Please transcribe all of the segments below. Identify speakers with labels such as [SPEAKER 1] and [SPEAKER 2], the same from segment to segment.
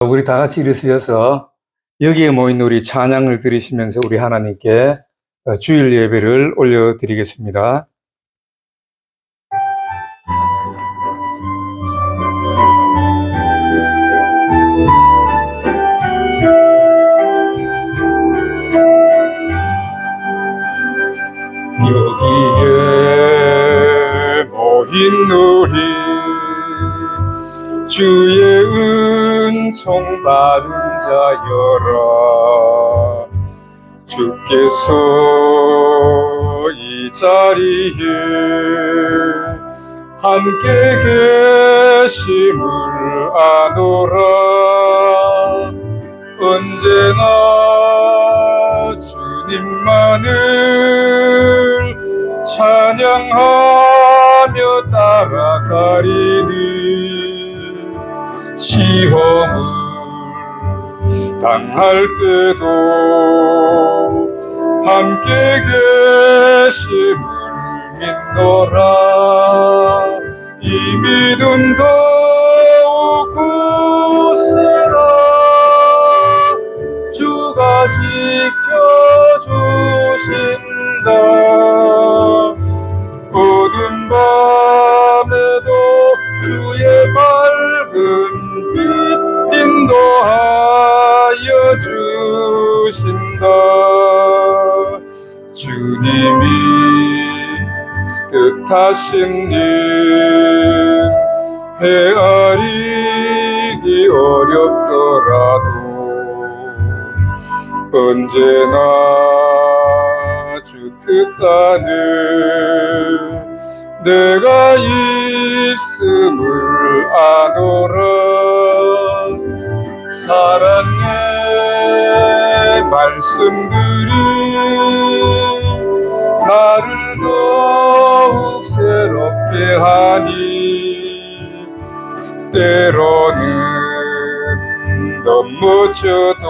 [SPEAKER 1] 우리 다 같이 일어서서 여기에 모인 우리 찬양을 드리시면서 우리 하나님께 주일 예배를 올려드리겠습니다. 여기에 모인 우리 주의 은총 받은 자여라. 주께서 이 자리에 함께 계심을 아노라. 언제나 주님만을 찬양하며 따라가리니 시험을 당할 때도 함께 계심을 믿노라. 이 믿음 더욱 굳세라. 주가 지켜주신다. 어두운 밤에도 주의 밝은 빛 인도하여 주신다. 주님이 뜻하신 일 헤아리기 어렵더라도 언제나 주 뜻 안에 내가 있음을 아노라. 사랑의 말씀들이 나를 더욱 새롭게 하니 때로는 넘어져도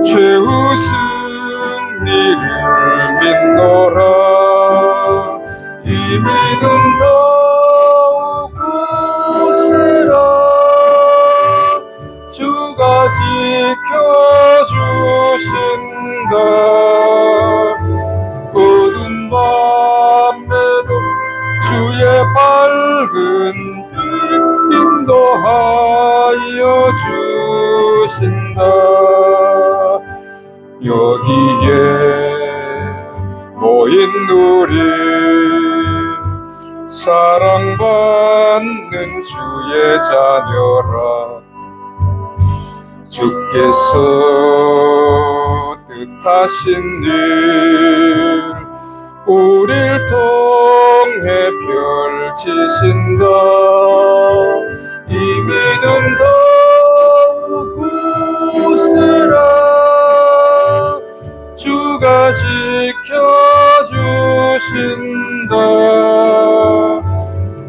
[SPEAKER 1] 최후 승리를 믿노라. 이 믿음 더욱 굳세라. 주가 지켜주신다. 어두운 밤에도 주의 밝은 빛 인도하여 주신다. 여기에 모인 우리 사랑받는 주의 자녀라. 주께서 뜻하신 일 우릴 통해 펼치신다. 이 믿음 더욱 굳세라. 주가 지켜주신다.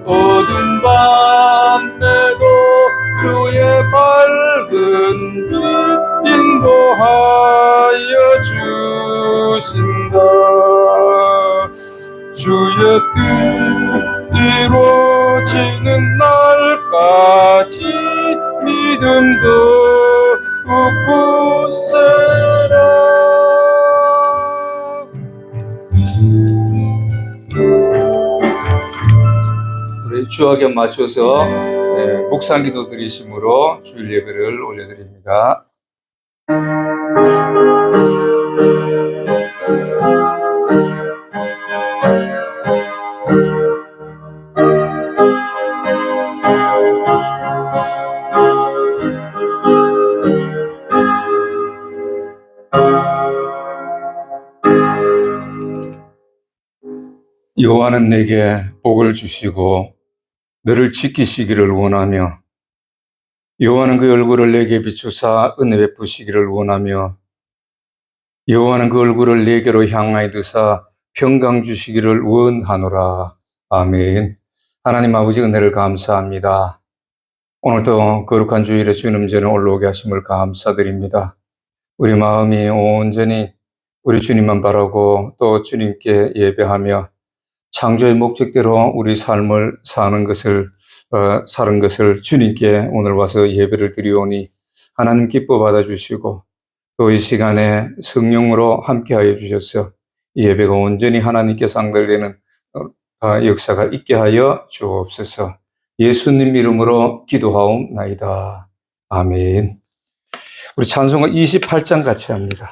[SPEAKER 1] 어두운 밤에도 주의 밝은 빛 인도하여 주신다. 주의 뜻 이루어지는 날까지 믿음도 굳세라. 우리 주학에 맞춰서 묵상기도 드리심으로 주일 예배를 올려드립니다. 여호와는 내게 복을 주시고 너를 지키시기를 원하며 여호와는 그 얼굴을 내게 비추사 은혜 베푸시기를 원하며 여호와는 그 얼굴을 내게로 향하여 드사 평강 주시기를 원하노라. 아멘. 하나님 아버지 은혜를 감사합니다. 오늘도 거룩한 주일에 주님 전에 올라오게 하심을 감사드립니다. 우리 마음이 온전히 우리 주님만 바라고 또 주님께 예배하며 창조의 목적대로 우리 삶을 사는 것을 사는 것을 주님께 오늘 와서 예배를 드리오니 하나님 기뻐 받아주시고 또 이 시간에 성령으로 함께하여 주셔서 이 예배가 온전히 하나님께 상달되는 역사가 있게 하여 주옵소서. 예수님 이름으로 기도하옵나이다. 아멘. 우리 찬송가 28장 같이 합니다.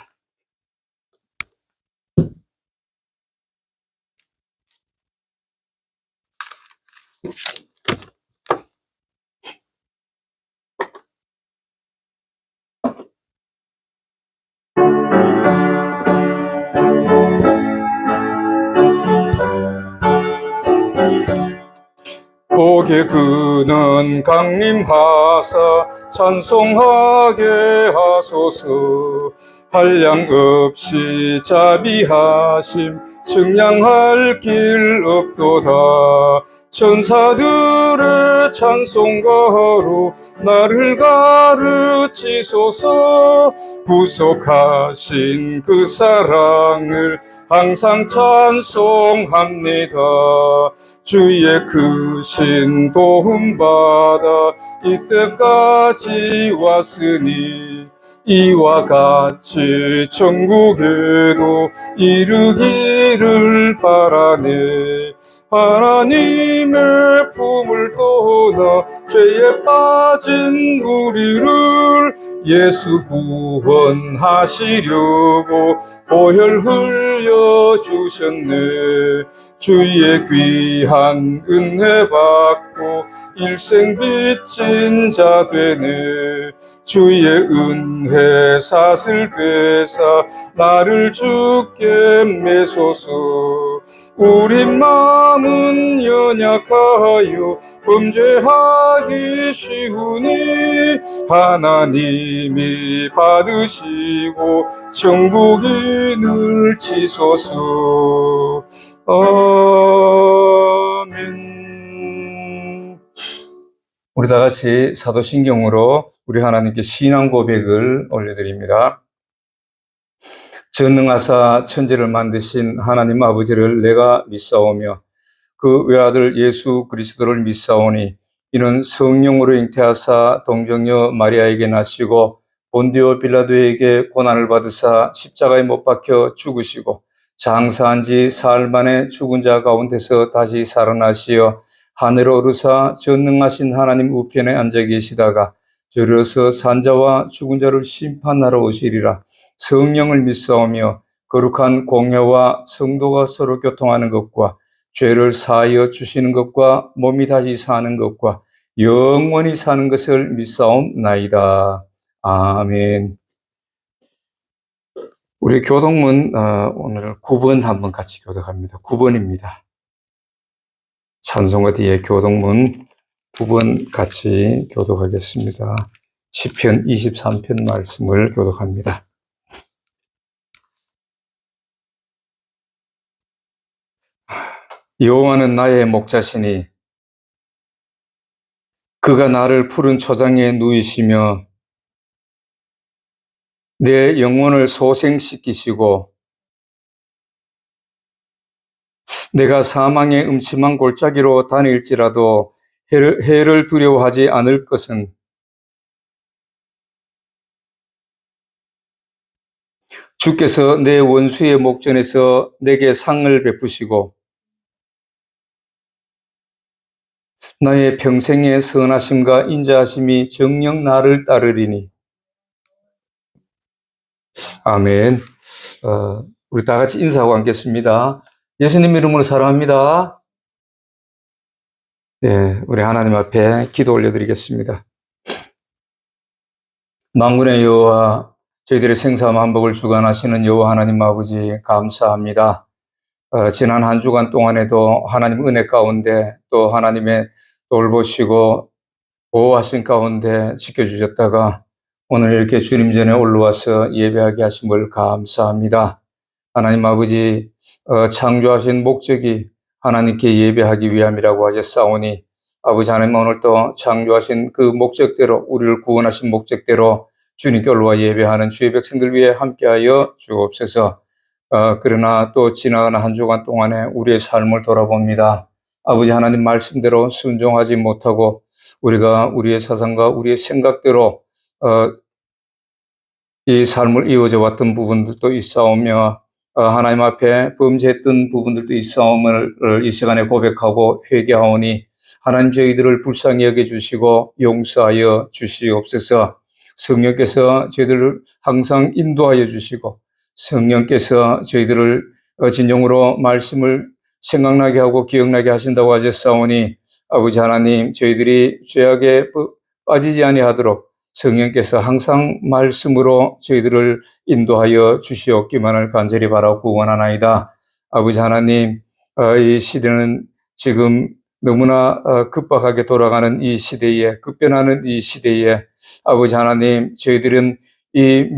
[SPEAKER 1] 복의 그는 강림하사 찬송하게 하소서. 한량 없이 자비하심 측량할 길 없도다. 천사들의 찬송가로 나를 가르치소서. 구속하신 그 사랑을 항상 찬송합니다. 주의 크신 도움받아 이때까지 왔으니 이와 같이 천국에도 이르기를 바라네. 하나님의 품을 떠나 죄에 빠진 우리를 예수 구원하시려고 보혈 흘려주셨네. 주의 귀한 은혜 받고 일생 빚진 자 되네. 주의 은혜 사슬 되사 나를 주께 매소서. 우리 마음은 연약하여 범죄하기 쉬우니 하나님이 받으시고 천국이 늘치소서. 아멘. 우리 다 같이 사도신경으로 우리 하나님께 신앙 고백을 올려드립니다. 전능하사 천지를 만드신 하나님 아버지를 내가 믿사오며 그 외아들 예수 그리스도를 믿사오니 이는 성령으로 잉태하사 동정녀 마리아에게 나시고 본디오 빌라도에게 고난을 받으사 십자가에 못 박혀 죽으시고 장사한 지 사흘 만에 죽은 자 가운데서 다시 살아나시어 하늘로 오르사 전능하신 하나님 우편에 앉아 계시다가 저려서 산자와 죽은 자를 심판하러 오시리라. 성령을 믿사오며 거룩한 공회와 성도가 서로 교통하는 것과 죄를 사하여 주시는 것과 몸이 다시 사는 것과 영원히 사는 것을 믿사옵나이다. 아멘. 우리 교독문 오늘 9번 한번 같이 교독합니다. 9번입니다. 찬송가 뒤에 교독문 9번 같이 교독하겠습니다. 시편 23편 말씀을 교독합니다. 여호와는 나의 목자시니 그가 나를 푸른 초장에 누이시며 내 영혼을 소생시키시고 내가 사망의 음침한 골짜기로 다닐지라도 해를 두려워하지 않을 것은 주께서 내 원수의 목전에서 내게 상을 베푸시고 나의 평생의 선하심과 인자하심이 정녕 나를 따르리니. 아멘. 우리 다 같이 인사하고 앉겠습니다. 예수님 이름으로 사랑합니다. 예, 우리 하나님 앞에 기도 올려드리겠습니다. 만군의 여호와, 저희들의 생사 만복을 주관하시는 여호와 하나님 아버지 감사합니다. 지난 한 주간 동안에도 하나님 은혜 가운데 또 하나님의 돌보시고 보호하신 가운데 지켜주셨다가 오늘 이렇게 주님 전에 올라와서 예배하게 하심을 감사합니다. 하나님 아버지, 창조하신 목적이 하나님께 예배하기 위함이라고 하셨사오니 아버지 하나님 오늘 또 창조하신 그 목적대로 우리를 구원하신 목적대로 주님께 올라와 예배하는 주의 백성들 위해 함께하여 주옵소서. 그러나 또 지나가는 한 주간 동안에 우리의 삶을 돌아봅니다. 아버지 하나님 말씀대로 순종하지 못하고 우리가 우리의 사상과 우리의 생각대로 이 삶을 이어져 왔던 부분들도 있사오며 하나님 앞에 범죄했던 부분들도 있사옴을 이 시간에 고백하고 회개하오니 하나님 저희들을 불쌍히 여겨주시고 용서하여 주시옵소서. 성령께서 저희들을 항상 인도하여 주시고 성령께서 저희들을 진정으로 말씀을 생각나게 하고 기억나게 하신다고 하셨사오니 아버지 하나님 저희들이 죄악에 빠지지 아니하도록 성령께서 항상 말씀으로 저희들을 인도하여 주시옵기만을 간절히 바라고 원하나이다. 아버지 하나님, 이 시대는 지금 너무나 급박하게 돌아가는 이 시대에, 급변하는 이 시대에 아버지 하나님, 저희들은 이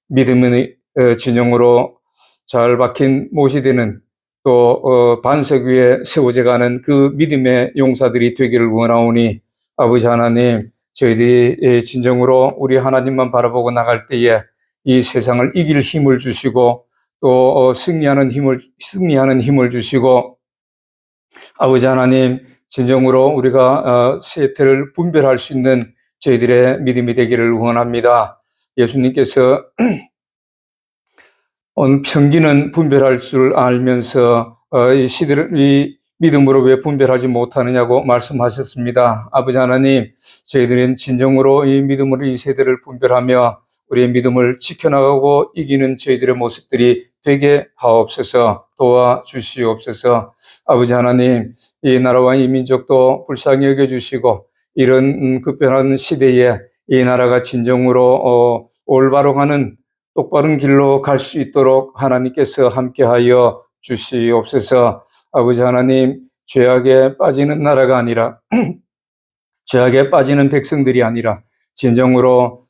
[SPEAKER 1] 믿음의 진영으로 잘 박힌 못이 되는 또 반석 위에 세워져 가는 그 믿음의 용사들이 되기를 원하오니 아버지 하나님, 저희들이 진정으로 우리 하나님만 바라보고 나갈 때에 이 세상을 이길 힘을 주시고 또 승리하는 힘을 주시고 아버지 하나님 진정으로 우리가 세태를 분별할 수 있는 저희들의 믿음이 되기를 원합니다. 예수님께서 평기는 분별할 줄 알면서 이 시대를 이 믿음으로 왜 분별하지 못하느냐고 말씀하셨습니다. 아버지 하나님, 저희들은 진정으로 이 믿음으로 이 세대를 분별하며 우리의 믿음을 지켜나가고 이기는 저희들의 모습들이 되게 하옵소서. 도와주시옵소서. 아버지 하나님, 이 나라와 이 민족도 불쌍히 여겨주시고 이런 급변하는 시대에 이 나라가 진정으로 올바로 가는 똑바른 길로 갈 수 있도록 하나님께서 함께하여 주시옵소서. 아버지 하나님, 죄악에 빠지는 나라가 아니라 죄악에 빠지는 백성들이 아니라 진정으로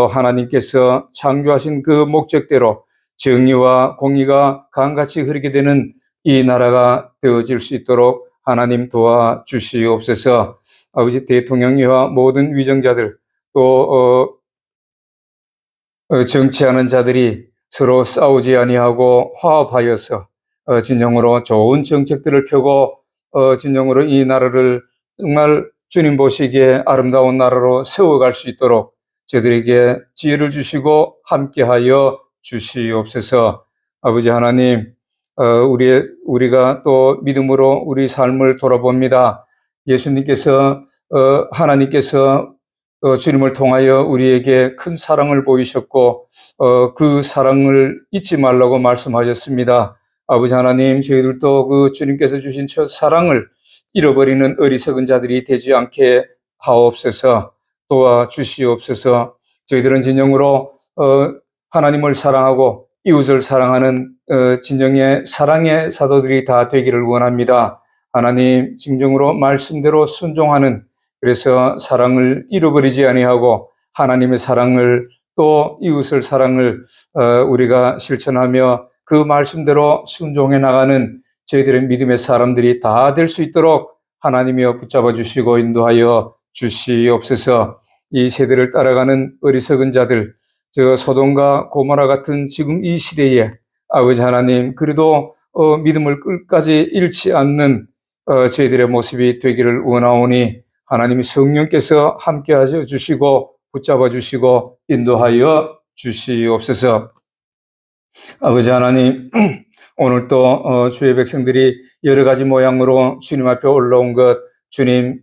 [SPEAKER 1] 하나님께서 창조하신 그 목적대로 정의와 공의가 강같이 흐르게 되는 이 나라가 되어질 수 있도록 하나님 도와주시옵소서. 아버지 대통령이와 모든 위정자들 또 정치하는 자들이 서로 싸우지 아니하고 화합하여서 진정으로 좋은 정책들을 펴고 진정으로 이 나라를 정말 주님 보시기에 아름다운 나라로 세워갈 수 있도록 저들에게 지혜를 주시고 함께하여 주시옵소서. 아버지 하나님, 우리가 또 믿음으로 우리 삶을 돌아봅니다. 예수님께서 하나님께서 주님을 통하여 우리에게 큰 사랑을 보이셨고 그 사랑을 잊지 말라고 말씀하셨습니다. 아버지 하나님, 저희들도 그 주님께서 주신 첫 사랑을 잃어버리는 어리석은 자들이 되지 않게 하옵소서. 도와주시옵소서. 저희들은 진정으로 하나님을 사랑하고 이웃을 사랑하는 진정의 사랑의 사도들이 다 되기를 원합니다. 하나님, 진정으로 말씀대로 순종하는, 그래서 사랑을 잃어버리지 아니하고 하나님의 사랑을 또 이웃을 사랑을 우리가 실천하며 그 말씀대로 순종해 나가는 저희들의 믿음의 사람들이 다 될 수 있도록 하나님이여 붙잡아 주시고 인도하여 주시옵소서. 이 세대를 따라가는 어리석은 자들, 저 소돔과 고모라 같은 지금 이 시대에 아버지 하나님, 그래도 믿음을 끝까지 잃지 않는 저희들의 모습이 되기를 원하오니 하나님이 성령께서 함께 하셔 주시고 붙잡아 주시고 인도하여 주시옵소서. 아버지 하나님, 오늘 또 주의 백성들이 여러 가지 모양으로 주님 앞에 올라온 것 주님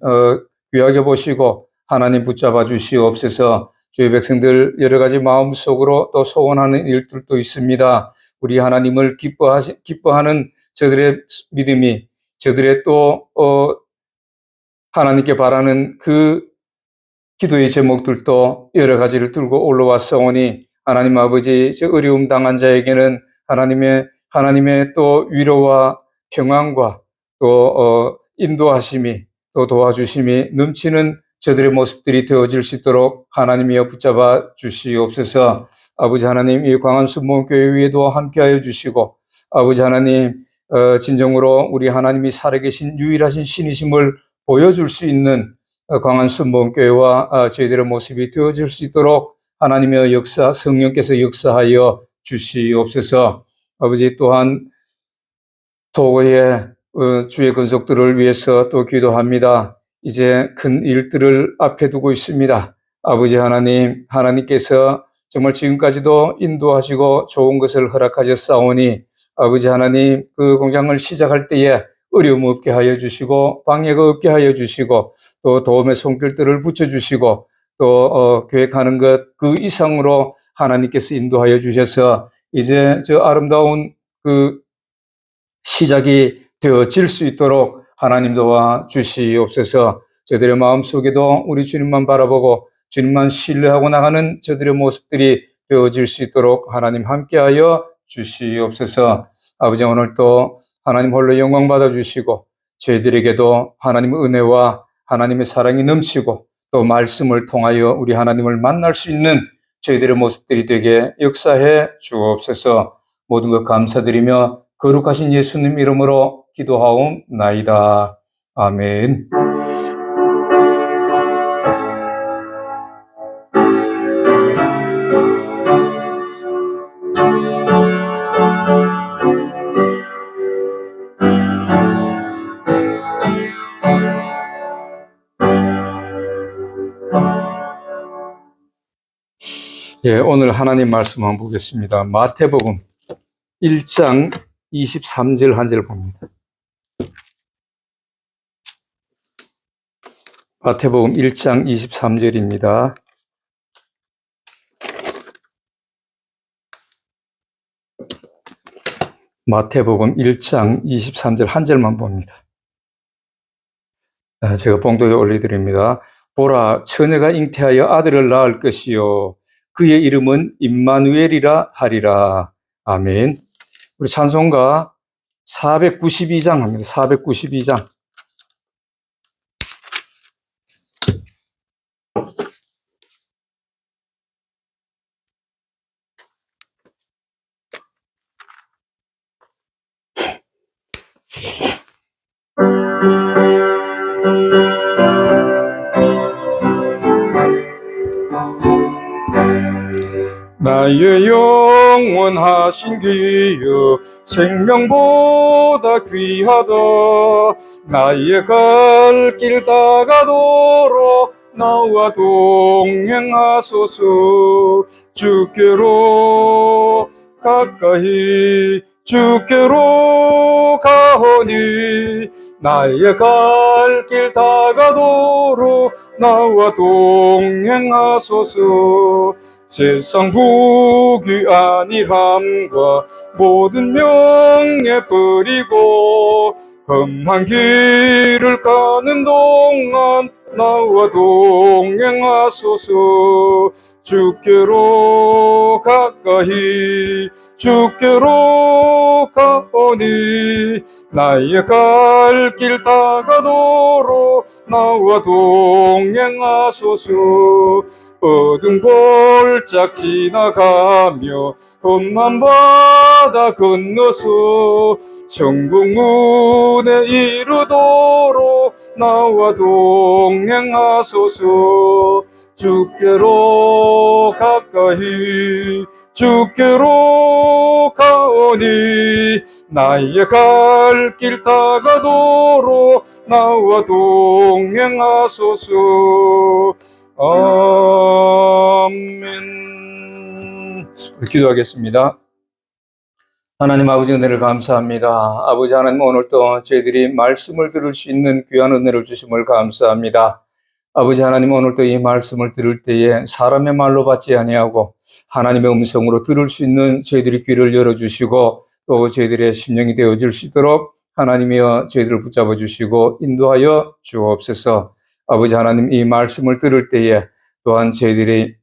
[SPEAKER 1] 귀하게 보시고 하나님 붙잡아 주시옵소서. 주의 백성들 여러 가지 마음속으로 또 소원하는 일들도 있습니다. 우리 하나님을 기뻐하는 저들의 믿음이, 저들의 또 하나님께 바라는 그 기도의 제목들도 여러 가지를 들고 올라왔사오니 하나님 아버지, 저 어려움 당한 자에게는 하나님의 또 위로와 평안과 또 인도하심이 또 도와주심이 넘치는 저들의 모습들이 되어질 수 있도록 하나님이여 붙잡아 주시옵소서. 아버지 하나님, 이 광안 순복음교회 위에도 함께하여 주시고 아버지 하나님, 진정으로 우리 하나님이 살아계신 유일하신 신이심을 보여줄 수 있는 광안 순복음교회와 저희들의 모습이 되어질 수 있도록 하나님의 역사, 성령께서 역사하여 주시옵소서. 아버지, 또한 토고에 주의 근속들을 위해서 또 기도합니다. 이제 큰 일들을 앞에 두고 있습니다. 아버지 하나님, 하나님께서 정말 지금까지도 인도하시고 좋은 것을 허락하셨사오니 아버지 하나님, 그 공장을 시작할 때에 어려움 없게 하여 주시고 방해가 없게 하여 주시고 또 도움의 손길들을 붙여주시고 또 계획하는 것 그 이상으로 하나님께서 인도하여 주셔서 이제 저 아름다운 그 시작이 되어질 수 있도록 하나님 도와 주시옵소서. 저들의 마음속에도 우리 주님만 바라보고 주님만 신뢰하고 나가는 저들의 모습들이 되어질 수 있도록 하나님 함께하여 주시옵소서. 아버지, 오늘 또 하나님 홀로 영광 받아주시고 저희들에게도 하나님의 은혜와 하나님의 사랑이 넘치고 또 말씀을 통하여 우리 하나님을 만날 수 있는 저희들의 모습들이 되게 역사해 주옵소서. 모든 것 감사드리며 거룩하신 예수님 이름으로 기도하옵나이다. 아멘. 예, 오늘 하나님 말씀 한번 보겠습니다. 마태복음 1장 23절 한 절 봅니다. 마태복음 1장 23절입니다. 마태복음 1장 23절 한 절만 봅니다. 제가 봉독에 올려드립니다. 보라, 처녀가 잉태하여 아들을 낳을 것이요 그의 이름은 임마누엘이라 하리라. 아멘. 우리 찬송가 492장 합니다. 492장. 나의 영원하신 귀여 생명보다 귀하다. 나의 갈 길 다가도록 나와 동행하소서. 주께로 가까이 주께로 가오니 나의 갈 길 다가도록 나와 동행하소서. 세상 부귀 안일함과 모든 명예 버리고 험한 길을 가는 동안 나와 동행하소서. 주께로 가까이 주께로 가오니 나의 갈 길 다가도록 나와 동행하소서. 어두운 골짝 지나가며 험한 바다 건너서 천국 문에 이르도록 나와 동행하소서. 주께로 가까이 주께로 가오니 나의 갈 길 다가도록 나와 동행하소서. 아멘. 기도하겠습니다. 하나님 아버지, 은혜를 감사합니다. 아버지 하나님, 오늘 또 저희들이 말씀을 들을 수 있는 귀한 은혜를 주심을 감사합니다. 아버지 하나님, 오늘 또 이 말씀을 들을 때에 사람의 말로 받지 아니하고 하나님의 음성으로 들을 수 있는 저희들의 귀를 열어주시고 또 저희들의 심령이 되어질 수 있도록 하나님이여 저희들을 붙잡아 주시고 인도하여 주옵소서. 아버지 하나님, 이 말씀을 들을 때에 또한 저희들이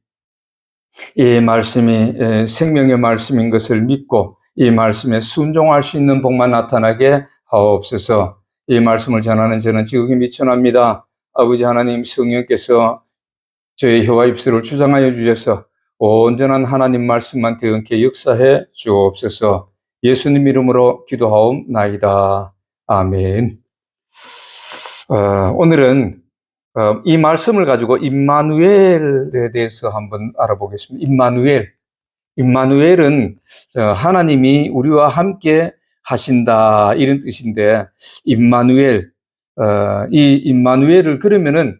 [SPEAKER 1] 이 말씀이 생명의 말씀인 것을 믿고 이 말씀에 순종할 수 있는 복만 나타나게 하옵소서. 이 말씀을 전하는 저는 지극히 미천합니다. 아버지 하나님, 성령께서 저의 혀와 입술을 주장하여 주셔서 온전한 하나님 말씀만 되었게 역사해 주옵소서. 예수님 이름으로 기도하옵나이다. 아멘. 오늘은 이 말씀을 가지고 임마누엘에 대해서 한번 알아보겠습니다. 임마누엘은 하나님이 우리와 함께 하신다 이런 뜻인데 임마누엘 이 임마누엘을 그러면은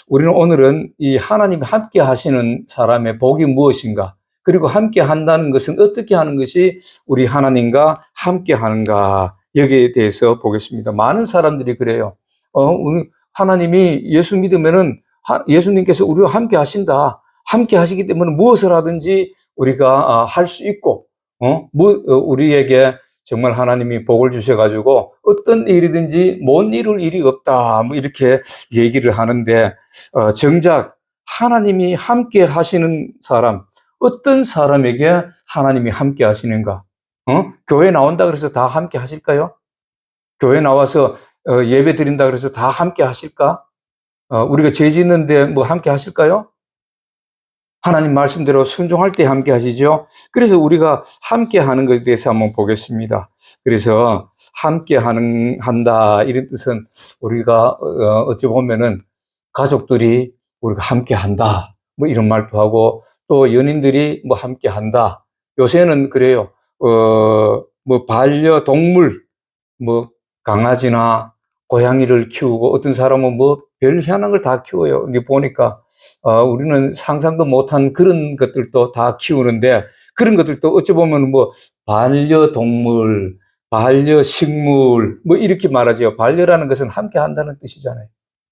[SPEAKER 1] 우리는 오늘은 이 하나님이 함께 하시는 사람의 복이 무엇인가? 그리고 함께 한다는 것은 어떻게 하는 것이 우리 하나님과 함께 하는가? 여기에 대해서 보겠습니다. 많은 사람들이 그래요. 우리 하나님이 예수 믿으면은 예수님께서 우리와 함께 하신다. 함께 하시기 때문에 무엇을 하든지 우리가 할 수 있고, 우리에게 정말 하나님이 복을 주셔가지고 어떤 일이든지 못 이룰 일이 없다. 뭐 이렇게 얘기를 하는데, 정작 하나님이 함께 하시는 사람, 어떤 사람에게 하나님이 함께 하시는가? 교회 나온다 그래서 다 함께 하실까요? 교회 나와서 예배 드린다 그래서 다 함께 하실까? 우리가 죄 짓는데 뭐 함께 하실까요? 하나님 말씀대로 순종할 때 함께 하시죠. 그래서 우리가 함께 하는 것에 대해서 한번 보겠습니다. 그래서 함께 한다 이런 뜻은 우리가 어찌 보면은 가족들이 우리가 함께 한다 뭐 이런 말도 하고 또 연인들이 뭐 함께 한다. 요새는 그래요. 뭐 반려동물 뭐 강아지나 고양이를 키우고 어떤 사람은 뭐 별 희한한 걸 다 키워요. 이게 보니까 우리는 상상도 못한 그런 것들도 다 키우는데 그런 것들도 어찌 보면 뭐 반려동물, 반려식물 뭐 이렇게 말하죠. 반려라는 것은 함께 한다는 뜻이잖아요.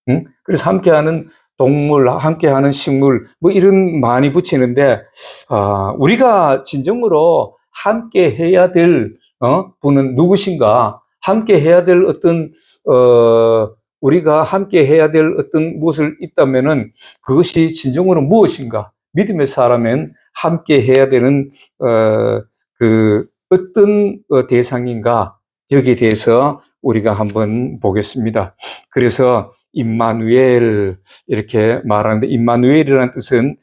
[SPEAKER 1] 응? 그래서 함께하는 동물, 함께하는 식물 뭐 이런 많이 붙이는데 우리가 진정으로 함께 해야 될 분은 누구신가? 함께 해야 될 어떤 우리가 함께 해야 될 어떤 무엇을 있다면은 그것이 진정으로 무엇인가? 믿음의 사람은 함께 해야 되는 그 어떤 대상인가? 여기에 대해서 우리가 한번 보겠습니다. 그래서 임마누엘 이렇게 말하는데 임마누엘이라는 뜻은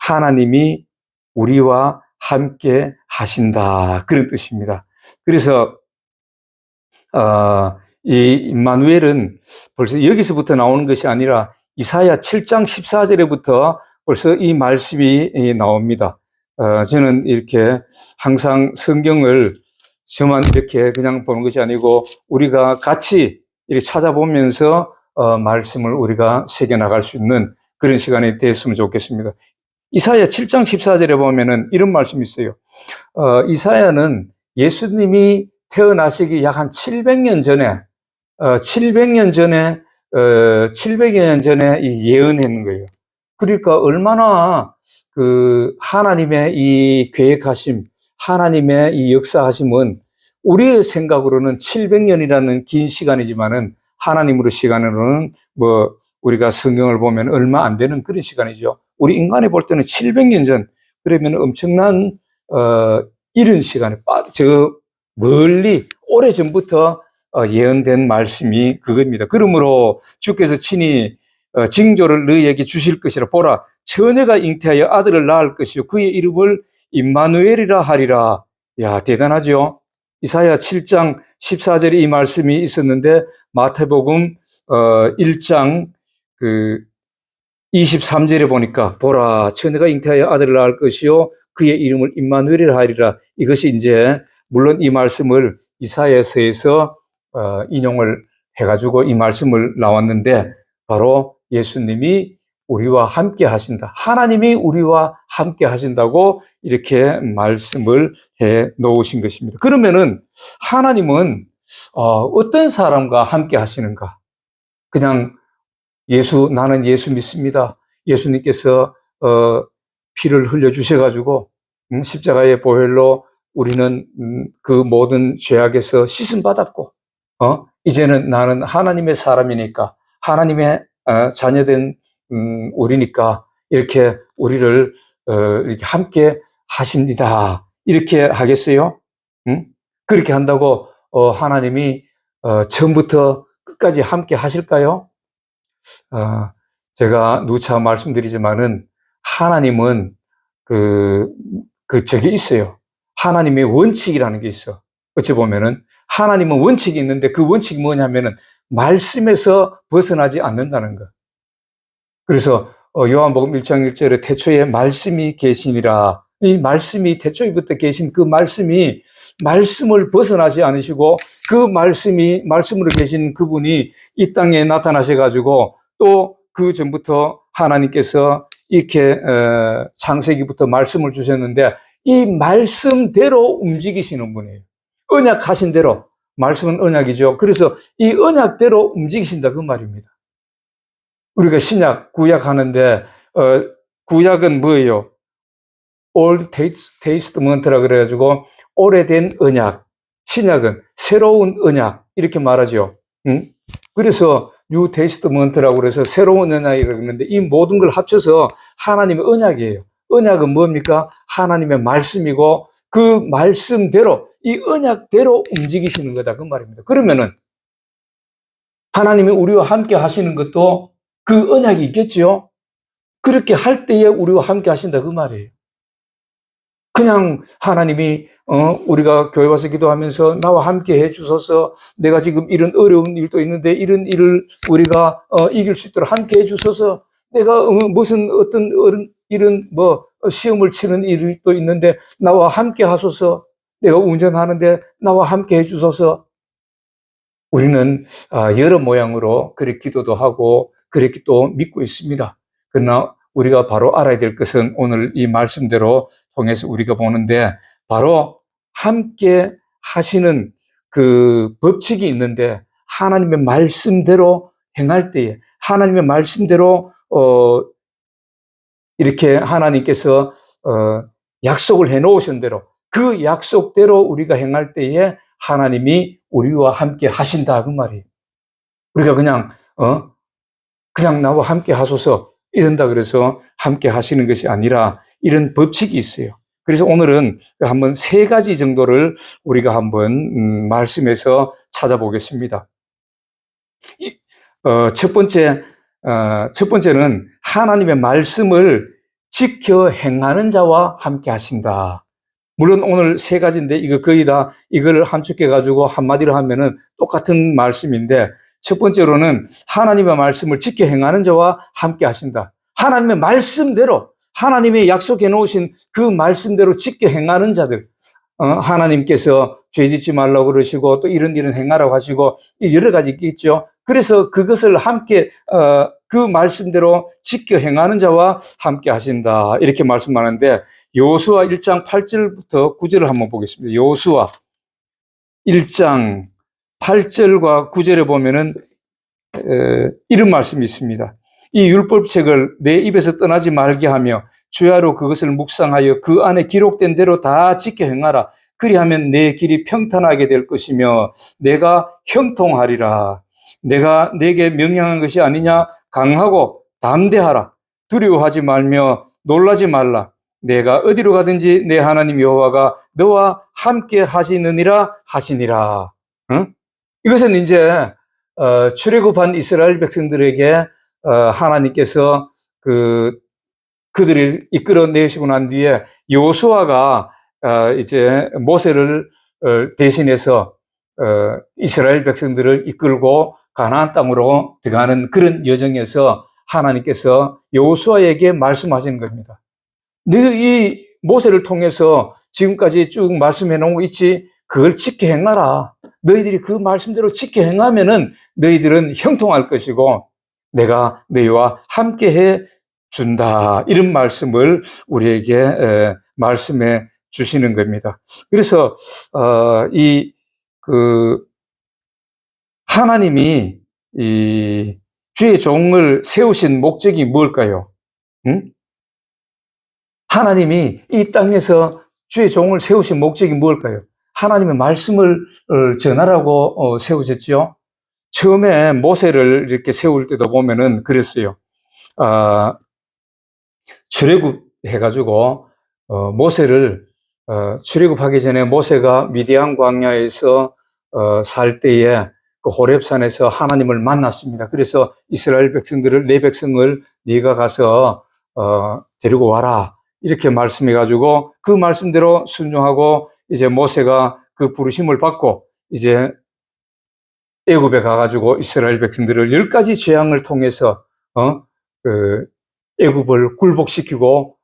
[SPEAKER 1] 하나님이 우리와 함께 하신다 그런 뜻입니다. 그래서 이 임마누엘은 벌써 여기서부터 나오는 것이 아니라 이사야 7장 14절에부터 벌써 이 말씀이 나옵니다. 저는 이렇게 항상 성경을 저만 이렇게 그냥 보는 것이 아니고 우리가 같이 이렇게 찾아보면서 말씀을 우리가 새겨나갈 수 있는 그런 시간이 됐으면 좋겠습니다. 이사야 7장 14절에 보면은 이런 말씀이 있어요. 이사야는 예수님이 태어나시기 약 한 700년 전에 700년 전에 예언했는 거예요. 그러니까 얼마나 그 하나님의 이 계획하심, 하나님의 이 역사하심은 우리의 생각으로는 700년이라는 긴 시간이지만은 하나님으로 시간으로는 뭐 우리가 성경을 보면 얼마 안 되는 그런 시간이죠. 우리 인간이 볼 때는 700년 전 그러면 엄청난 이른 시간에 저 멀리 오래전부터 예언된 말씀이 그겁니다. 그러므로 주께서 친히 징조를 너희에게 주실 것이라. 보라, 처녀가 잉태하여 아들을 낳을 것이요 그의 이름을 임마누엘이라 하리라. 야, 대단하죠? 이사야 7장 14절에 이 말씀이 있었는데 마태복음 1장 23절에 보니까 보라, 처녀가 잉태하여 아들을 낳을 것이요 그의 이름을 임마누엘이라 하리라. 이것이 이제 물론 이 말씀을 이사야서에서 인용을 해가지고 이 말씀을 나왔는데 바로 예수님이 우리와 함께 하신다. 하나님이 우리와 함께 하신다고 이렇게 말씀을 해 놓으신 것입니다. 그러면은 하나님은 어떤 사람과 함께 하시는가? 그냥 나는 예수 믿습니다. 예수님께서 피를 흘려 주셔가지고 십자가의 보혈로 우리는 그 모든 죄악에서 씻음 받았고 이제는 나는 하나님의 사람이니까 하나님의 자녀된 우리니까 이렇게 우리를 이렇게 함께 하십니다. 이렇게 하겠어요? 그렇게 한다고 하나님이 처음부터 끝까지 함께 하실까요? 제가 누차 말씀드리지만은 하나님은 저게 있어요. 하나님의 원칙이라는 게 있어. 어찌 보면은 하나님은 원칙이 있는데 그 원칙이 뭐냐면은 말씀에서 벗어나지 않는다는 것. 그래서 요한복음 1장 1절에 태초에 말씀이 계시니라 이 말씀이 태초부터 계신 그 말씀이 말씀을 벗어나지 않으시고 그 말씀으로 계신 그분이 이 땅에 나타나셔가지고 또 그 전부터 하나님께서 이렇게 창세기부터 말씀을 주셨는데 이 말씀대로 움직이시는 분이에요. 언약하신 대로. 말씀은 언약이죠. 그래서 이 언약대로 움직이신다 그 말입니다. 우리가 신약, 구약 하는데 구약은 뭐예요? Old Testament라 그래가지고 오래된 언약. 신약은 새로운 언약 이렇게 말하죠. 응? 그래서 New Testament라고 그래서 새로운 언약이라고 그러는데 이 모든 걸 합쳐서 하나님의 언약이에요. 언약은 뭡니까? 하나님의 말씀이고 그 말씀대로 이 언약대로 움직이시는 거다 그 말입니다. 그러면은 하나님이 우리와 함께 하시는 것도 그 언약이 있겠지요. 그렇게 할 때에 우리와 함께 하신다 그 말이에요. 그냥 하나님이 우리가 교회 와서 기도하면서 나와 함께 해주소서, 내가 지금 이런 어려운 일도 있는데 이런 일을 우리가 이길 수 있도록 함께 해주소서, 내가 무슨 어떤 이런 시험을 치는 일도 있는데 나와 함께 하소서, 내가 운전하는데 나와 함께 해주소서. 우리는 여러 모양으로 그렇게 기도도 하고 그렇게 또 믿고 있습니다. 그러나 우리가 바로 알아야 될 것은 오늘 이 말씀대로 통해서 우리가 보는데 바로 함께 하시는 그 법칙이 있는데 하나님의 말씀대로 행할 때에 하나님의 말씀대로 이렇게 하나님께서 약속을 해놓으신 대로 그 약속대로 우리가 행할 때에 하나님이 우리와 함께 하신다 그 말이에요. 우리가 그냥 나와 함께 하소서 이런다 그래서 함께 하시는 것이 아니라 이런 법칙이 있어요. 그래서 오늘은 한번 3가지 정도를 우리가 한번 말씀에서 찾아보겠습니다. 첫 번째는 하나님의 말씀을 지켜 행하는 자와 함께 하신다. 물론 오늘 3가지인데 이거 거의 다 이걸 함축해가지고 한마디로 하면은 똑같은 말씀인데 첫 번째로는 하나님의 말씀을 지켜 행하는 자와 함께 하신다. 하나님의 말씀대로 하나님이 약속해 놓으신 그 말씀대로 지켜 행하는 자들. 하나님께서 죄 짓지 말라고 그러시고 또 이런 행하라고 하시고 여러 가지 있겠죠. 그래서 그것을 함께 그 말씀대로 지켜 행하는 자와 함께 하신다. 이렇게 말씀하는데 여호수아 1장 8절부터 9절을 한번 보겠습니다. 여호수아 1장 8절과 9절에 보면은 이런 말씀이 있습니다. 이 율법책을 내 입에서 떠나지 말게 하며 주야로 그것을 묵상하여 그 안에 기록된 대로 다 지켜 행하라. 그리하면 내 길이 평탄하게 될 것이며 내가 형통하리라. 내가 내게 명령한 것이 아니냐? 강하고 담대하라. 두려워하지 말며 놀라지 말라. 내가 어디로 가든지 내 하나님 여호와가 너와 함께 하시느니라 하시니라. 응? 이것은 이제 출애굽한 이스라엘 백성들에게 하나님께서 그들을 이끌어내시고 난 뒤에 여호수아가 이제 모세를 대신해서 이스라엘 백성들을 이끌고 가나안 땅으로 들어가는 그런 여정에서 하나님께서 여호수아에게 말씀하시는 겁니다. 너희 모세를 통해서 지금까지 쭉 말씀해 놓은 거 있지? 그걸 지켜 행하라. 너희들이 그 말씀대로 지켜 행하면은 너희들은 형통할 것이고 내가 너희와 함께 해 준다. 이런 말씀을 우리에게 말씀해 주시는 겁니다. 그래서 하나님이 이 주의 종을 세우신 목적이 뭘까요? 응? 하나님이 이 땅에서 주의 종을 세우신 목적이 뭘까요? 하나님의 말씀을 전하라고 세우셨죠. 처음에 모세를 이렇게 세울 때도 보면은 그랬어요. 출애굽해가지고 모세를 출애굽하기 전에 모세가 미디안 광야에서 살 때에 그 호렙산에서 하나님을 만났습니다. 그래서 이스라엘 백성들을 내 백성을 네가 가서 데리고 와라 이렇게 말씀해가지고 그 말씀대로 순종하고 이제 모세가 그 부르심을 받고 이제 애굽에 가가지고 이스라엘 백성들을 10가지 재앙을 통해서 애굽을 굴복시키고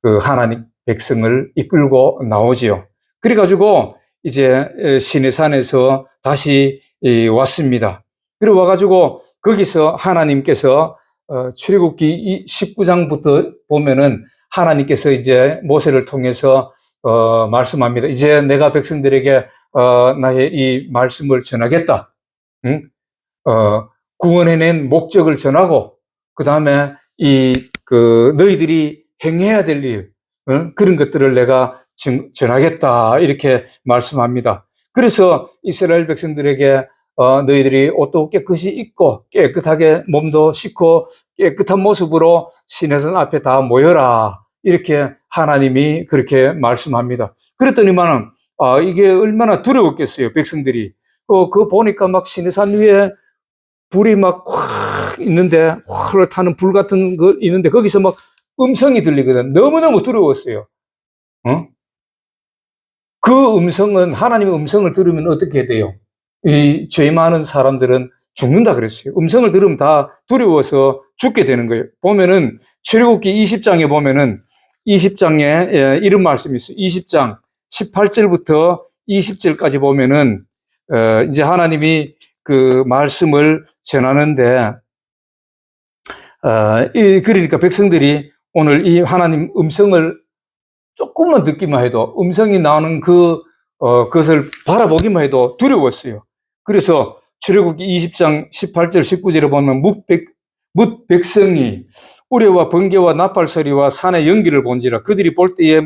[SPEAKER 1] 그 하나님 백성을 이끌고 나오지요. 그래가지고 이제 시내산에서 다시 왔습니다. 그리고 와가지고 거기서 하나님께서 출애굽기 19장부터 보면은 하나님께서 이제 모세를 통해서 말씀합니다. 이제 내가 백성들에게 나의 이 말씀을 전하겠다. 응? 구원해낸 목적을 전하고 그 다음에 너희들이 행해야 될 일, 그런 것들을 내가 전하겠다 이렇게 말씀합니다. 그래서 이스라엘 백성들에게 너희들이 옷도 깨끗이 입고 깨끗하게 몸도 씻고 깨끗한 모습으로 시내산 앞에 다 모여라 이렇게 하나님이 그렇게 말씀합니다. 그랬더니만은 이게 얼마나 두려웠겠어요, 백성들이. 그거 보니까 막 시내산 위에 불이 막 확 있는데, 확 타는 불 같은 거 있는데, 거기서 막 음성이 들리거든. 너무너무 두려웠어요. 그 음성은, 하나님의 음성을 들으면 어떻게 돼요? 이 죄 많은 사람들은 죽는다 그랬어요. 음성을 들으면 다 두려워서 죽게 되는 거예요. 보면은, 출애굽기 20장에 보면은, 20장에 이런 말씀이 있어요. 20장 18절부터 20절까지 보면은, 이제 하나님이 그 말씀을 전하는데, 그러니까 백성들이 오늘 이 하나님 음성을 조금만 듣기만 해도, 음성이 나오는 그것을 바라보기만 해도 두려웠어요. 그래서 출애굽기 20장 18절 19절에 보면 뭇 백성이 우레와 번개와 나팔 소리와 산의 연기를 본지라 그들이 볼 때에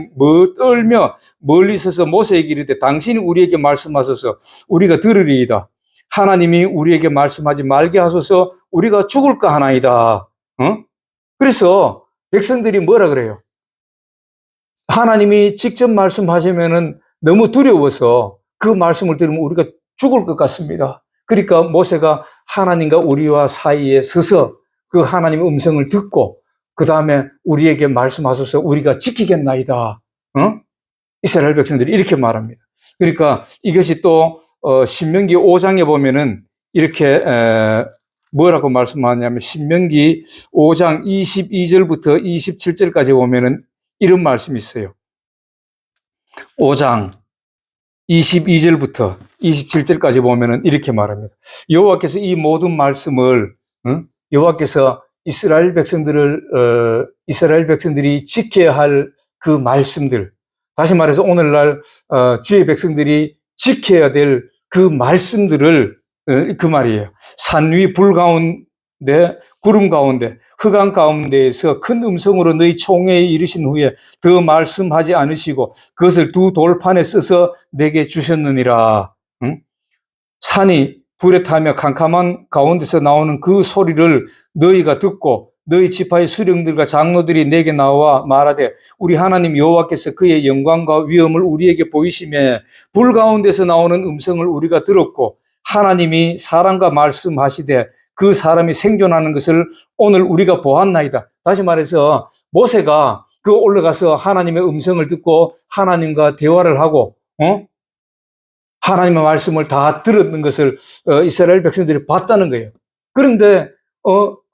[SPEAKER 1] 떨며 멀리 서서 모세에게 이르되 당신이 우리에게 말씀하소서 우리가 들으리이다. 하나님이 우리에게 말씀하지 말게 하소서 우리가 죽을까 하나이다. 그래서 백성들이 뭐라 그래요? 하나님이 직접 말씀하시면은 너무 두려워서 그 말씀을 들으면 우리가 죽을 것 같습니다. 그러니까 모세가 하나님과 우리와 사이에 서서 그 하나님의 음성을 듣고 그 다음에 우리에게 말씀하소서 우리가 지키겠나이다. 이스라엘 백성들이 이렇게 말합니다. 그러니까 이것이 또 신명기 5장에 보면은 이렇게 뭐라고 말씀하냐면 신명기 5장 22절부터 27절까지 보면은 이런 말씀이 있어요. 5장 22절부터 27절까지 보면은 이렇게 말합니다. 여호와께서 이 모든 말씀을 여호와께서 이스라엘 백성들이 지켜야 할 그 말씀들, 다시 말해서 오늘날 주의 백성들이 지켜야 될 그 말씀들을 그 말이에요. 산 위 불 가운데 구름 가운데 흑암 가운데에서 큰 음성으로 너희 총회에 이르신 후에 더 말씀하지 않으시고 그것을 두 돌판에 써서 내게 주셨느니라. 산이 불에 타며 캄캄한 가운데서 나오는 그 소리를 너희가 듣고 너희 지파의 수령들과 장로들이 내게 나와 말하되 우리 하나님 여호와께서 그의 영광과 위엄을 우리에게 보이시며 불 가운데서 나오는 음성을 우리가 들었고 하나님이 사람과 말씀하시되 그 사람이 생존하는 것을 오늘 우리가 보았나이다. 다시 말해서 모세가 올라가서 하나님의 음성을 듣고 하나님과 대화를 하고 하나님의 말씀을 다 들었는 것을 이스라엘 백성들이 봤다는 거예요. 그런데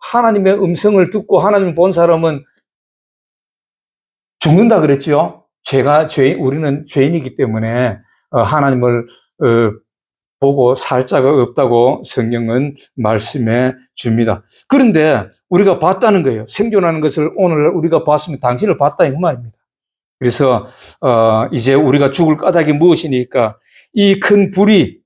[SPEAKER 1] 하나님의 음성을 듣고 하나님을 본 사람은 죽는다 그랬죠. 우리는 죄인이기 때문에 하나님을 보고 살 자가 없다고 성경은 말씀해 줍니다. 그런데 우리가 봤다는 거예요. 생존하는 것을 오늘 우리가 봤으면 당신을 봤다 이 말입니다. 그래서 이제 우리가 죽을 까닭이 무엇이니까 이 큰 불이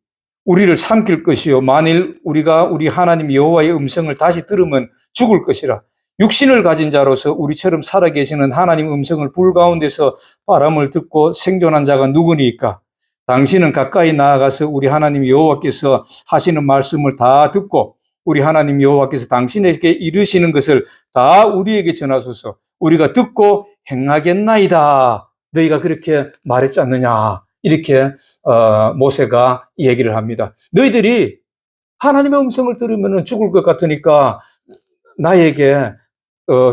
[SPEAKER 1] 우리를 삼킬 것이요 만일 우리가 우리 하나님 여호와의 음성을 다시 들으면 죽을 것이라. 육신을 가진 자로서 우리처럼 살아계시는 하나님 음성을 불 가운데서 바람을 듣고 생존한 자가 누구니까? 당신은 가까이 나아가서 우리 하나님 여호와께서 하시는 말씀을 다 듣고 우리 하나님 여호와께서 당신에게 이르시는 것을 다 우리에게 전하소서. 우리가 듣고 행하겠나이다. 너희가 그렇게 말했지 않느냐. 이렇게 모세가 얘기를 합니다. 너희들이 하나님의 음성을 들으면 죽을 것 같으니까 나에게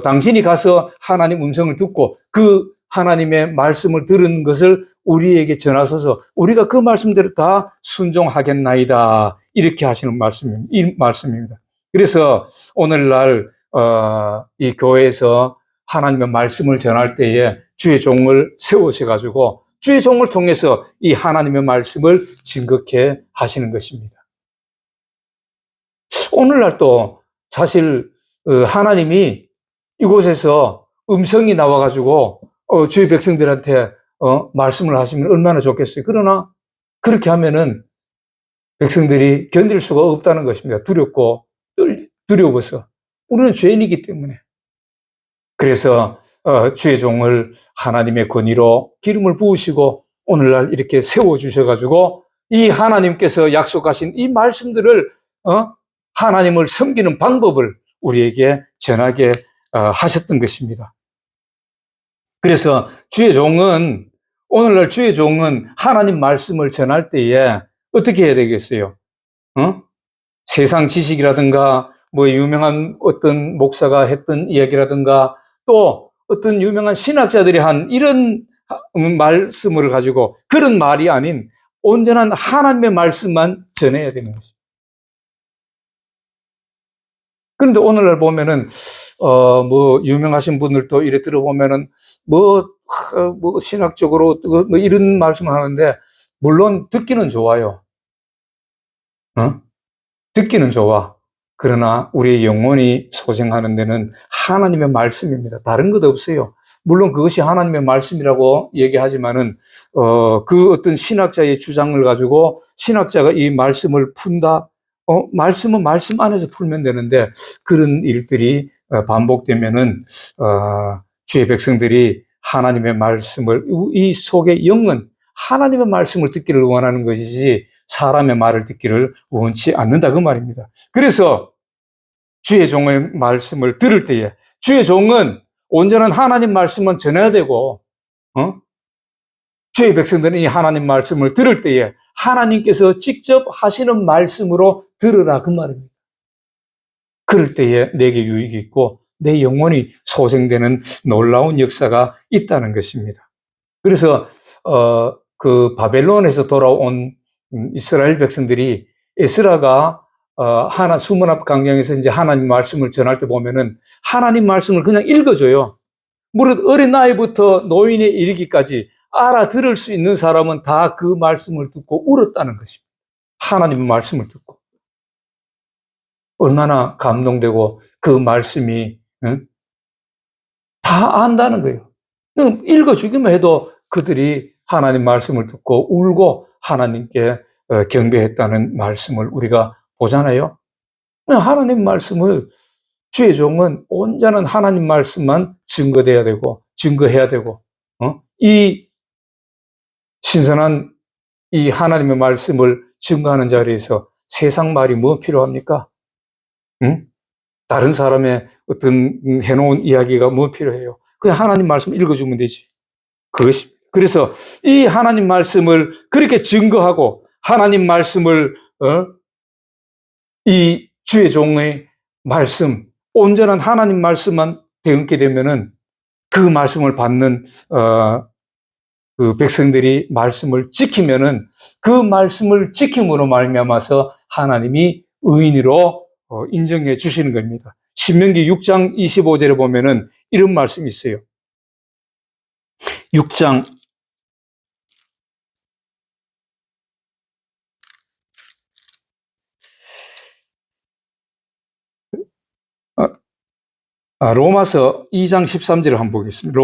[SPEAKER 1] 당신이 가서 하나님 음성을 듣고 그 하나님의 말씀을 들은 것을 우리에게 전하소서 우리가 그 말씀대로 다 순종하겠나이다. 이렇게 하시는 말씀입니다. 그래서 오늘날 이 교회에서 하나님의 말씀을 전할 때에 주의 종을 세우셔가지고 주의 종을 통해서 이 하나님의 말씀을 증거케 하시는 것입니다. 오늘날 또 사실 하나님이 이곳에서 음성이 나와가지고 주의 백성들한테 말씀을 하시면 얼마나 좋겠어요. 그러나 그렇게 하면은 백성들이 견딜 수가 없다는 것입니다. 두려워서. 우리는 죄인이기 때문에. 그래서 주의 종을 하나님의 권위로 기름을 부으시고 오늘날 이렇게 세워주셔가지고 이 하나님께서 약속하신 이 말씀들을 하나님을 섬기는 방법을 우리에게 전하게 하셨던 것입니다. 그래서 오늘날 주의 종은 하나님 말씀을 전할 때에 어떻게 해야 되겠어요? 세상 지식이라든가 뭐 유명한 어떤 목사가 했던 이야기라든가 또 어떤 유명한 신학자들이 한 이런 말씀을 가지고 그런 말이 아닌 온전한 하나님의 말씀만 전해야 되는 것입니다. 그런데 오늘날 보면은 뭐 유명하신 분들도 이래 들어보면은 뭐 신학적으로 뭐 이런 말씀을 하는데 물론 듣기는 좋아요. 듣기는 좋아. 그러나 우리의 영혼이 소생하는 데는 하나님의 말씀입니다. 다른 것 없어요. 물론 그것이 하나님의 말씀이라고 얘기하지만은 그 어떤 신학자의 주장을 가지고 신학자가 이 말씀을 푼다. 말씀은 말씀 안에서 풀면 되는데 그런 일들이 반복되면은 주의 백성들이 하나님의 말씀을 이 속에 영은 하나님의 말씀을 듣기를 원하는 것이지 사람의 말을 듣기를 원치 않는다 그 말입니다. 그래서 주의 종의 말씀을 들을 때에 주의 종은 온전한 하나님 말씀만 전해야 되고 주의 백성들은 이 하나님 말씀을 들을 때에 하나님께서 직접 하시는 말씀으로 들으라 그 말입니다. 그럴 때에 내게 유익이 있고 내 영혼이 소생되는 놀라운 역사가 있다는 것입니다. 그래서 그 바벨론에서 돌아온 이스라엘 백성들이 에스라가 수문 앞 광장에서 이제 하나님 말씀을 전할 때 보면은 하나님 말씀을 그냥 읽어줘요. 무릇 어린 나이부터 노인에 이르기까지 알아들을 수 있는 사람은 다 그 말씀을 듣고 울었다는 것입니다. 하나님의 말씀을 듣고. 얼마나 감동되고 그 말씀이 다 안다는 거예요. 읽어주기만 해도 그들이 하나님 말씀을 듣고 울고 하나님께 경배했다는 말씀을 우리가 보잖아요. 하나님 말씀을 주의 종은 온전한 하나님 말씀만 증거돼야 되고 증거해야 되고 이 신선한 이 하나님의 말씀을 증거하는 자리에서 세상 말이 뭐 필요합니까? 다른 사람의 어떤 해놓은 이야기가 뭐 필요해요? 그냥 하나님 말씀 읽어주면 되지. 그것입니다. 그래서 이 하나님 말씀을 그렇게 증거하고 하나님 말씀을 이 주의 종의 말씀, 온전한 하나님 말씀만 되었게 되면은 그 말씀을 받는 그 백성들이 말씀을 지키면은 그 말씀을 지킴으로 말미암아서 하나님이 의인으로 인정해 주시는 겁니다. 신명기 6장 25절에 보면은 이런 말씀이 있어요. 6장 '로마서 2장 13절을 한번 보겠습니다.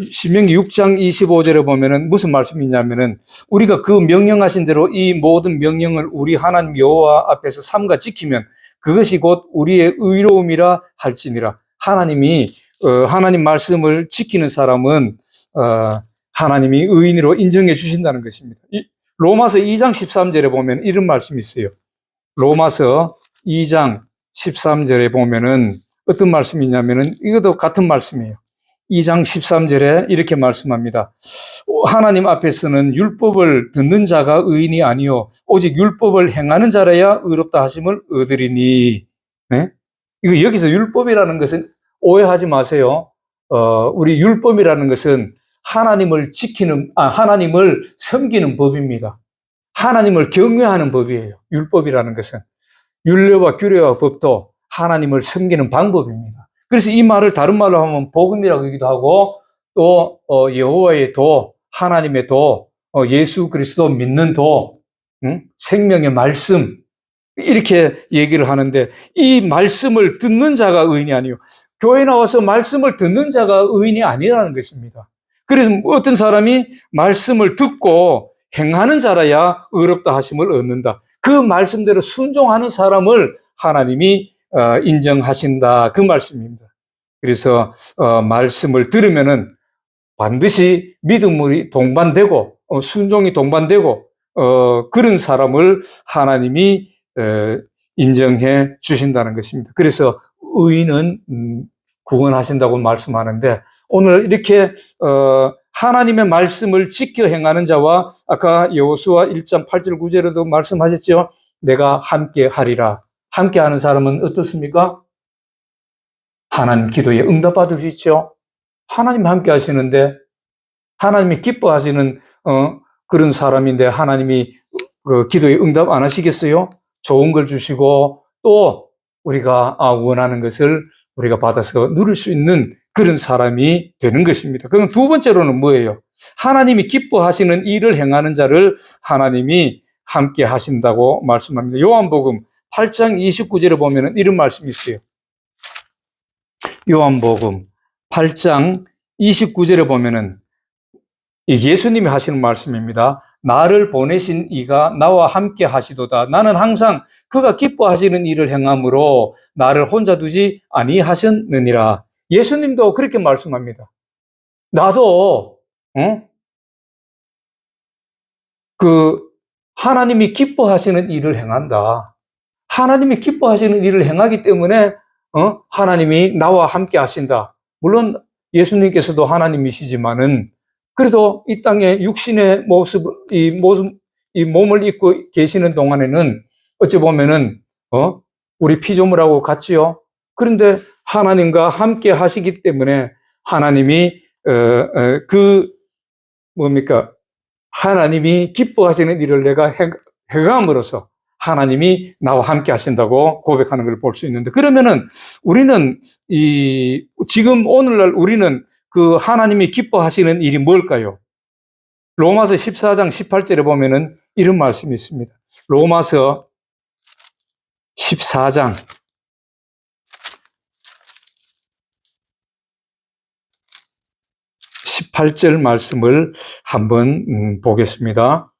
[SPEAKER 1] 신명기 6장 25절에 보면은 무슨 말씀이 있냐면은 우리가 그 명령하신 대로 이 모든 명령을 우리 하나님 여호와 앞에서 삼가 지키면 그것이 곧 우리의 의로움이라 할지니라. 하나님이 하나님 말씀을 지키는 사람은 하나님이 의인으로 인정해 주신다는 것입니다. 로마서 2장 13절에 보면 이런 말씀이 있어요. 로마서 2장 13절에 보면은 어떤 말씀이 있냐면은 이것도 같은 말씀이에요. 2장 13절에 이렇게 말씀합니다. 하나님 앞에서는 율법을 듣는 자가 의인이 아니요 오직 율법을 행하는 자라야 의롭다 하심을 얻으리니. 네? 이거 여기서 율법이라는 것은 오해하지 마세요. 우리 율법이라는 것은 하나님을 하나님을 섬기는 법입니다. 하나님을 경외하는 법이에요. 율법이라는 것은 율례와 규례와 법도 하나님을 섬기는 방법입니다. 그래서 이 말을 다른 말로 하면 복음이라고 하기도 하고 또 여호와의 도, 하나님의 도, 예수 그리스도 믿는 도, 생명의 말씀, 이렇게 얘기를 하는데, 이 말씀을 듣는 자가 의인이 아니요, 교회 나와서 말씀을 듣는 자가 의인이 아니라는 것입니다. 그래서 어떤 사람이 말씀을 듣고 행하는 자라야 의롭다 하심을 얻는다. 그 말씀대로 순종하는 사람을 하나님이 인정하신다, 그 말씀입니다. 그래서 말씀을 들으면은 반드시 믿음이 동반되고 순종이 동반되고 그런 사람을 하나님이 인정해 주신다는 것입니다. 그래서 의인은 구원하신다고 말씀하는데, 오늘 이렇게 하나님의 말씀을 지켜 행하는 자와, 아까 여호수아 1장 8절 9절에도 말씀하셨죠. 내가 함께 하리라. 함께 하는 사람은 어떻습니까? 하나님 기도에 응답받을 수 있죠. 하나님 함께 하시는데, 하나님이 기뻐하시는 그런 사람인데 하나님이 그 기도에 응답 안 하시겠어요? 좋은 걸 주시고 또 우리가 원하는 것을 우리가 받아서 누릴 수 있는 그런 사람이 되는 것입니다. 그럼 두 번째로는 뭐예요? 하나님이 기뻐하시는 일을 행하는 자를 하나님이 함께 하신다고 말씀합니다. 요한복음 8장 29절에 보면 이런 말씀이 있어요. 요한복음 8장 29절에 보면은 예수님이 하시는 말씀입니다. 나를 보내신 이가 나와 함께 하시도다. 나는 항상 그가 기뻐하시는 일을 행함으로 나를 혼자 두지 아니하셨느니라. 예수님도 그렇게 말씀합니다. 나도 그 하나님이 기뻐하시는 일을 행한다. 하나님이 기뻐하시는 일을 행하기 때문에 하나님이 나와 함께 하신다. 물론 예수님께서도 하나님이시지만은 그래도 이 땅에 육신의 모습, 이 몸을 입고 계시는 동안에는 어찌 보면은 우리 피조물하고 같지요. 그런데 하나님과 함께 하시기 때문에 하나님이 하나님이 기뻐하시는 일을 내가 행함으로써 하나님이 나와 함께 하신다고 고백하는 걸 볼 수 있는데, 그러면은 우리는 지금 오늘날 우리는 그 하나님이 기뻐하시는 일이 뭘까요? 로마서 14장 18절에 보면은 이런 말씀이 있습니다. 로마서 14장 18절 말씀을 한번 보겠습니다.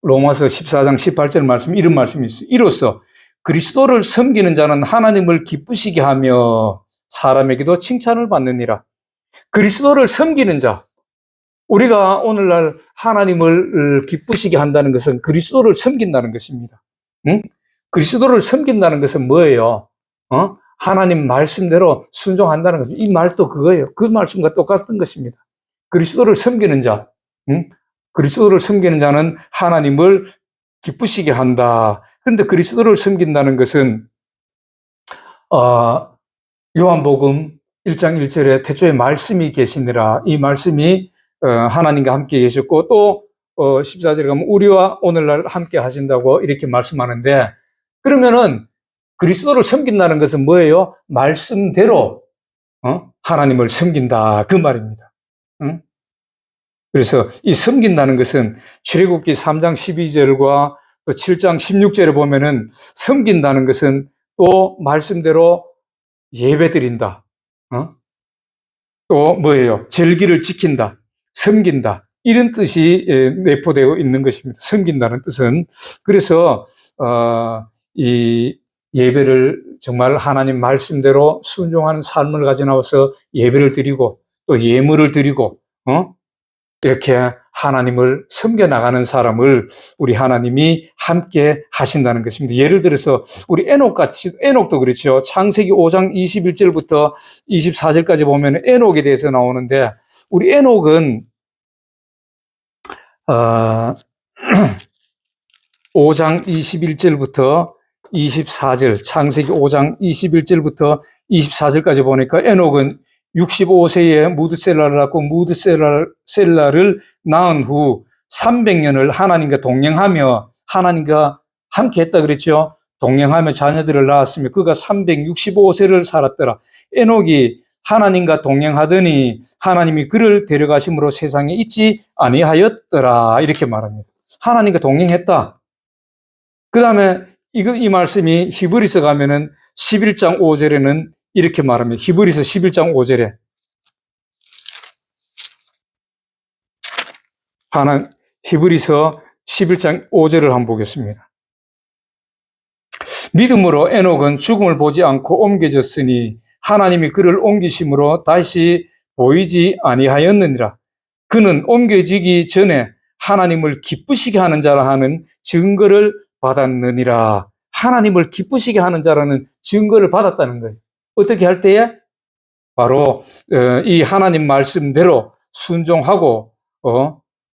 [SPEAKER 1] 로마서 14장 18절 말씀, 이런 말씀이 있어요. 이로써 그리스도를 섬기는 자는 하나님을 기쁘시게 하며 사람에게도 칭찬을 받느니라. 그리스도를 섬기는 자, 우리가 오늘날 하나님을 기쁘시게 한다는 것은 그리스도를 섬긴다는 것입니다. 응? 그리스도를 섬긴다는 것은 뭐예요? 하나님 말씀대로 순종한다는 것입니다. 이 말도 그거예요. 그 말씀과 똑같은 것입니다. 그리스도를 섬기는 자, 그리스도를 섬기는 자는 하나님을 기쁘시게 한다. 그런데 그리스도를 섬긴다는 것은 요한복음 1장 1절에 태초에 말씀이 계시니라. 이 말씀이 하나님과 함께 계셨고, 또 14절에 가면 우리와 오늘날 함께 하신다고 이렇게 말씀하는데, 그러면은 그리스도를 섬긴다는 것은 뭐예요? 말씀대로 하나님을 섬긴다, 그 말입니다. 그래서 이 섬긴다는 것은 출애굽기 3장 12절과 또 7장 16절에 보면은 섬긴다는 것은 또 말씀대로 예배드린다. 또 뭐예요? 절기를 지킨다, 섬긴다, 이런 뜻이 내포되어 있는 것입니다. 섬긴다는 뜻은. 그래서 이 예배를 정말 하나님 말씀대로 순종하는 삶을 가져 나와서 예배를 드리고 또 예물을 드리고 이렇게 하나님을 섬겨나가는 사람을 우리 하나님이 함께 하신다는 것입니다. 예를 들어서 우리 에녹도 그렇죠. 창세기 5장 21절부터 24절까지 보면 에녹에 대해서 나오는데, 우리 에녹은 5장 21절부터 24절, 창세기 5장 21절부터 24절까지 보니까 에녹은 65세에 무드셀라를 낳고 무드셀라를 낳은 후 300년을 하나님과 동행하며 하나님과 함께 했다 그랬죠. 동행하며 자녀들을 낳았으며 그가 365세를 살았더라. 에녹이 하나님과 동행하더니 하나님이 그를 데려가심으로 세상에 있지 아니하였더라. 이렇게 말합니다. 하나님과 동행했다. 그 다음에 이 말씀이 히브리서 가면은 11장 5절에는 이렇게 말합니다. 히브리서 11장 5절에 히브리서 11장 5절을 한번 보겠습니다. 믿음으로 에녹은 죽음을 보지 않고 옮겨졌으니 하나님이 그를 옮기심으로 다시 보이지 아니하였느니라. 그는 옮겨지기 전에 하나님을 기쁘시게 하는 자라 하는 증거를 받았느니라. 하나님을 기쁘시게 하는 자라는 증거를 받았다는 거예요. 어떻게 할 때에? 바로 이 하나님 말씀대로 순종하고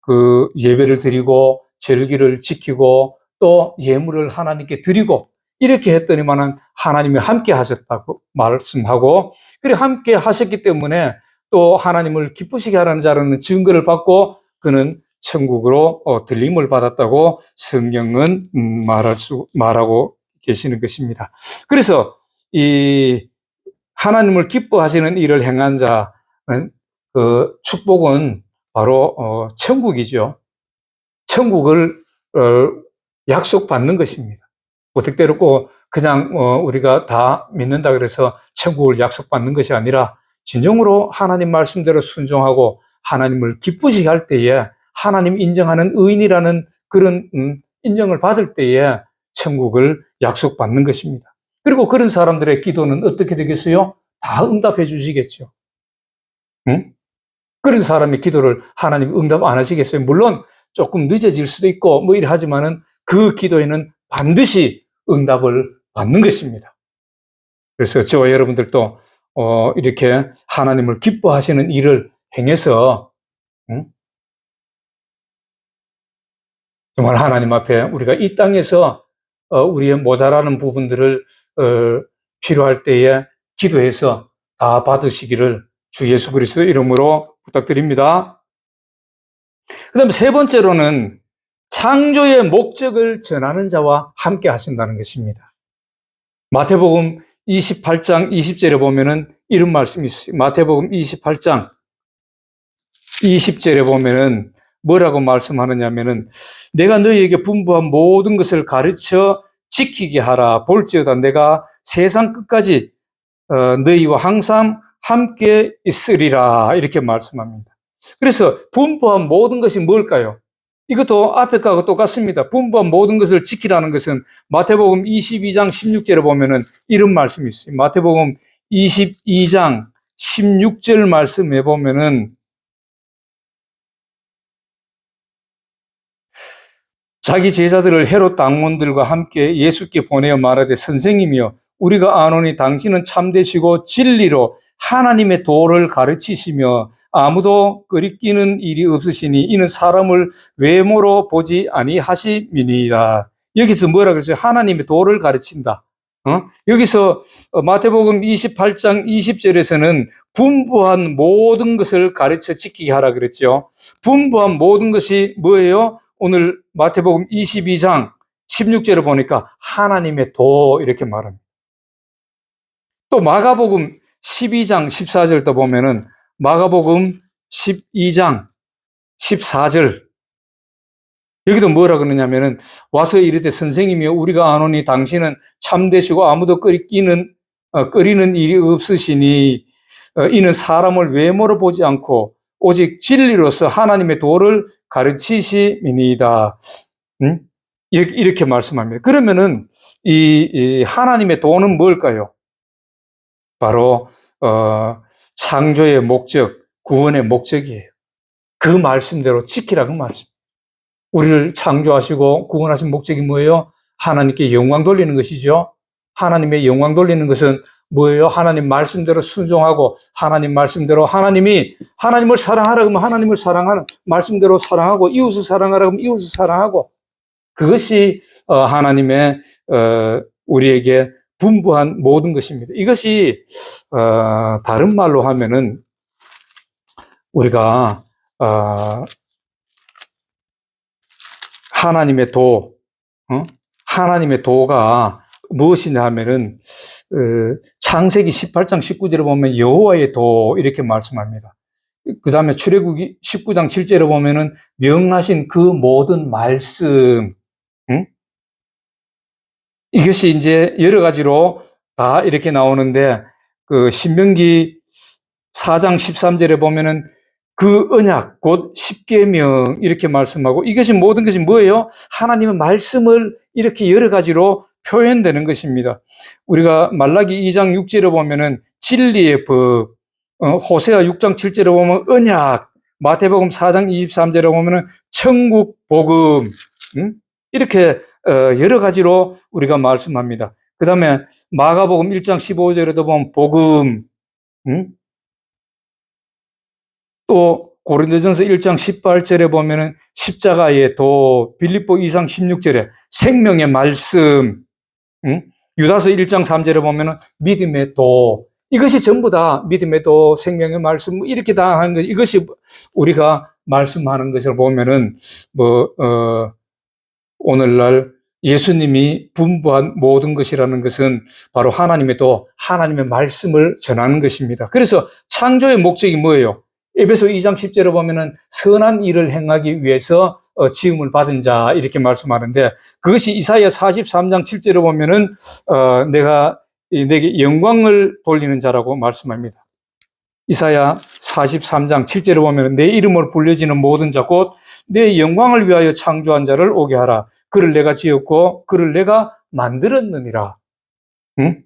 [SPEAKER 1] 그 예배를 드리고 절기를 지키고 또 예물을 하나님께 드리고 이렇게 했더니만은 하나님이 함께 하셨다고 말씀하고, 그래 함께 하셨기 때문에 또 하나님을 기쁘시게 하라는 자라는 증거를 받고 그는 천국으로 들림을 받았다고 성경은 말하고 계시는 것입니다. 그래서 이 하나님을 기뻐하시는 일을 행한 자는 그 축복은 바로 천국이죠. 천국을 약속받는 것입니다. 어떻게대로 꼭 그냥 우리가 다 믿는다 그래서 천국을 약속받는 것이 아니라 진정으로 하나님 말씀대로 순종하고 하나님을 기쁘시게 할 때에 하나님 인정하는 의인이라는 그런 인정을 받을 때에 천국을 약속받는 것입니다. 그리고 그런 사람들의 기도는 어떻게 되겠어요? 다 응답해 주시겠죠. 응? 그런 사람의 기도를 하나님 응답 안 하시겠어요? 물론 조금 늦어질 수도 있고 뭐 이래 하지만은 그 기도에는 반드시 응답을 받는 것입니다. 그래서 저와 여러분들도 이렇게 하나님을 기뻐하시는 일을 행해서 정말 하나님 앞에 우리가 이 땅에서 우리의 모자라는 부분들을 필요할 때에 기도해서 다 받으시기를 주 예수 그리스도 이름으로 부탁드립니다. 그 다음에 세 번째로는 창조의 목적을 전하는 자와 함께 하신다는 것입니다. 마태복음 28장 20절에 보면은 이런 말씀이 있어요. 마태복음 28장 20절에 보면은 뭐라고 말씀하느냐면은 내가 너희에게 분부한 모든 것을 가르쳐 지키게 하라. 볼지어다 내가 세상 끝까지 너희와 항상 함께 있으리라. 이렇게 말씀합니다. 그래서 분부한 모든 것이 뭘까요? 이것도 앞에 거하고 똑같습니다. 분부한 모든 것을 지키라는 것은 마태복음 22장 16절에 보면은 이런 말씀이 있어요. 마태복음 22장 16절 말씀에 보면은 자기 제자들을 헤롯 당원들과 함께 예수께 보내어 말하되 선생님이여 우리가 아노니 당신은 참되시고 진리로 하나님의 도를 가르치시며 아무도 끄리끼는 일이 없으시니 이는 사람을 외모로 보지 아니하심이니이다. 여기서 뭐라 그랬어요? 하나님의 도를 가르친다. 여기서 마태복음 28장 20절에서는 분부한 모든 것을 가르쳐 지키게 하라 그랬죠. 분부한 모든 것이 뭐예요? 오늘 마태복음 22장 16절을 보니까 하나님의 도 이렇게 말합니다. 또 마가복음 12장 14절도 보면은 마가복음 12장 14절 여기도 뭐라 그러냐면은 와서 이르되 선생님이여 우리가 아노니 당신은 참되시고 아무도 끄리는 일이 없으시니 이는 사람을 외모로 보지 않고 오직 진리로서 하나님의 도를 가르치심이니이다. 이렇게 말씀합니다. 그러면은 이 하나님의 도는 뭘까요? 바로 창조의 목적, 구원의 목적이에요. 그 말씀대로 지키라 그 말씀. 우리를 창조하시고 구원하신 목적이 뭐예요? 하나님께 영광 돌리는 것이죠. 하나님의 영광 돌리는 것은 뭐예요? 하나님 말씀대로 순종하고 하나님 말씀대로 하나님을 사랑하라 그러면 하나님을 사랑하는 말씀대로 사랑하고 이웃을 사랑하라 그러면 이웃을 사랑하고 그것이 하나님의 우리에게 분부한 모든 것입니다. 이것이 다른 말로 하면은 우리가 하나님의 도가 무엇이냐 하면은 창세기 18장 19절에 보면 여호와의 도 이렇게 말씀합니다. 그 다음에 출애굽기 19장 7절에 보면은 명하신 그 모든 말씀, 응? 이것이 이제 여러 가지로 다 이렇게 나오는데, 그 신명기 4장 13절에 보면은 그 언약, 곧 십계명 이렇게 말씀하고, 이것이 모든 것이 뭐예요? 하나님의 말씀을 이렇게 여러 가지로 표현되는 것입니다. 우리가 말라기 2장 6절에 보면은 진리의 법, 호세아 6장 7절에 보면 언약, 마태복음 4장 23절에 보면은 천국 복음, 이렇게 여러 가지로 우리가 말씀합니다. 그 다음에 마가복음 1장 15절에도 보면 복음, 또 고린도전서 1장 18절에 보면은 십자가의 도, 빌립보 2장 16절에 생명의 말씀, 유다서 1장 3절에 보면은 믿음의 도, 이것이 전부 다 믿음의 도, 생명의 말씀, 이렇게 다 하는 것, 이것이 우리가 말씀하는 것을 보면은 오늘날 예수님이 분부한 모든 것이라는 것은 바로 하나님의 도, 하나님의 말씀을 전하는 것입니다. 그래서 창조의 목적이 뭐예요? 에베소 2장 10절에 보면은 선한 일을 행하기 위해서 지음을 받은 자 이렇게 말씀하는데, 그것이 이사야 43장 7절에 보면은 내가 내게 영광을 돌리는 자라고 말씀합니다. 이사야 43장 7절에 보면 내 이름으로 불려지는 모든 자 곧 내 영광을 위하여 창조한 자를 오게 하라. 그를 내가 지었고 그를 내가 만들었느니라.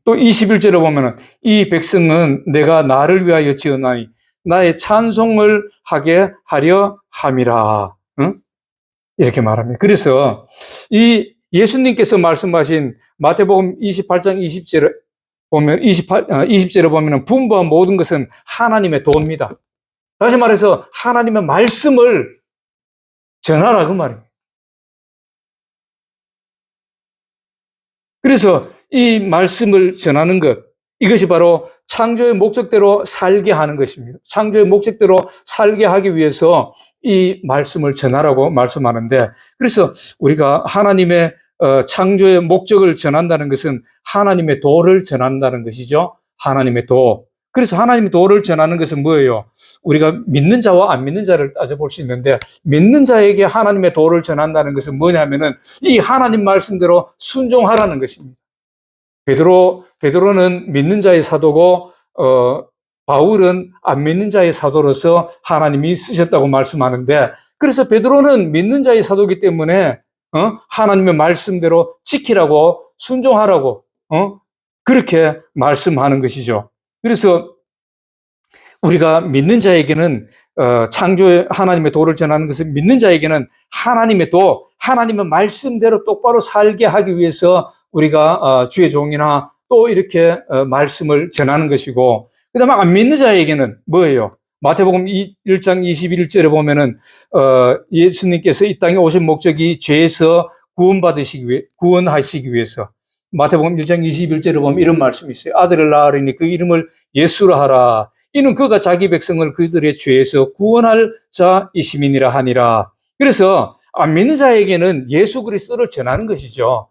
[SPEAKER 1] 또 21절에 보면 이 백성은 내가 나를 위하여 지었나니 나의 찬송을 하게 하려 함이라. 이렇게 말합니다. 그래서 이 예수님께서 말씀하신 마태복음 28장 20절에 보면 20절에 보면 분부한 모든 것은 하나님의 도입니다. 다시 말해서 하나님의 말씀을 전하라 그 말입니다. 그래서 이 말씀을 전하는 것, 이것이 바로 창조의 목적대로 살게 하는 것입니다. 창조의 목적대로 살게 하기 위해서 이 말씀을 전하라고 말씀하는데, 그래서 우리가 하나님의 창조의 목적을 전한다는 것은 하나님의 도를 전한다는 것이죠. 하나님의 도. 그래서 하나님의 도를 전하는 것은 뭐예요? 우리가 믿는 자와 안 믿는 자를 따져볼 수 있는데, 믿는 자에게 하나님의 도를 전한다는 것은 뭐냐면은 이 하나님 말씀대로 순종하라는 것입니다. 베드로는 믿는 자의 사도고, 바울은 안 믿는 자의 사도로서 하나님이 쓰셨다고 말씀하는데, 그래서 베드로는 믿는 자의 사도이기 때문에 하나님의 말씀대로 지키라고, 순종하라고 그렇게 말씀하는 것이죠. 그래서 우리가 믿는 자에게는 창조의 하나님의 도를 전하는 것은 믿는 자에게는 하나님의 도, 하나님의 말씀대로 똑바로 살게 하기 위해서 우리가 주의 종이나 또 이렇게 말씀을 전하는 것이고, 그 다음에 안 믿는 자에게는 뭐예요? 마태복음 1장 21절에 보면은 예수님께서 이 땅에 오신 목적이 죄에서 구원하시기 위해서, 마태복음 1장 21절에 보면 이런 말씀이 있어요. 아들을 낳으리니 그 이름을 예수라 하라. 이는 그가 자기 백성을 그들의 죄에서 구원할 자이심이니라 하니라. 그래서 안 믿는 자에게는 예수 그리스도를 전하는 것이죠.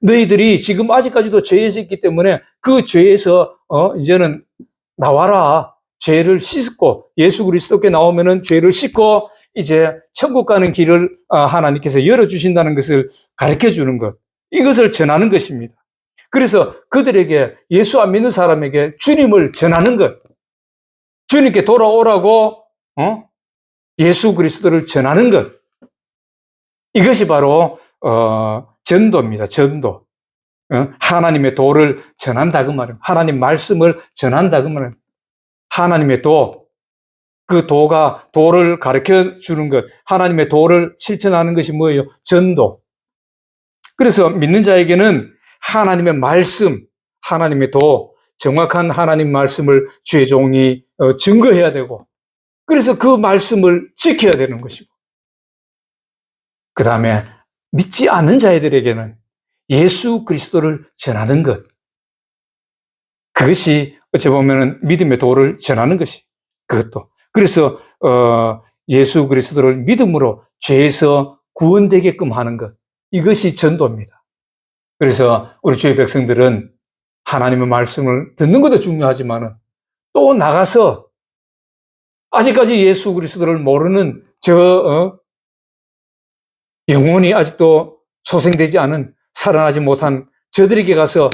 [SPEAKER 1] 너희들이 지금 아직까지도 죄에서 있기 때문에 그 죄에서 이제는 나와라. 죄를 씻고 예수 그리스도께 나오면은 죄를 씻고 이제 천국 가는 길을 하나님께서 열어주신다는 것을 가르쳐 주는 것. 이것을 전하는 것입니다. 그래서 그들에게, 예수 안 믿는 사람에게 주님을 전하는 것, 주님께 돌아오라고 예수 그리스도를 전하는 것, 이것이 바로 전도입니다. 전도. 하나님의 도를 전한다 그 말입니다. 하나님 말씀을 전한다 그 말입니다. 하나님의 도, 그 도를 가르쳐 주는 것, 하나님의 도를 실천하는 것이 뭐예요? 전도. 그래서 믿는 자에게는 하나님의 말씀, 하나님의 도, 정확한 하나님 말씀을 주의 종이 증거해야 되고, 그래서 그 말씀을 지켜야 되는 것이고, 그 다음에 믿지 않는 자들에게는 예수 그리스도를 전하는 것, 그것이 어찌 보면 믿음의 도를 전하는 것이, 그것도. 그래서 예수 그리스도를 믿음으로 죄에서 구원되게끔 하는 것, 이것이 전도입니다. 그래서 우리 주의 백성들은 하나님의 말씀을 듣는 것도 중요하지만 또 나가서 아직까지 예수 그리스도를 모르는 영혼이 아직도 소생되지 않은 살아나지 못한 저들에게 가서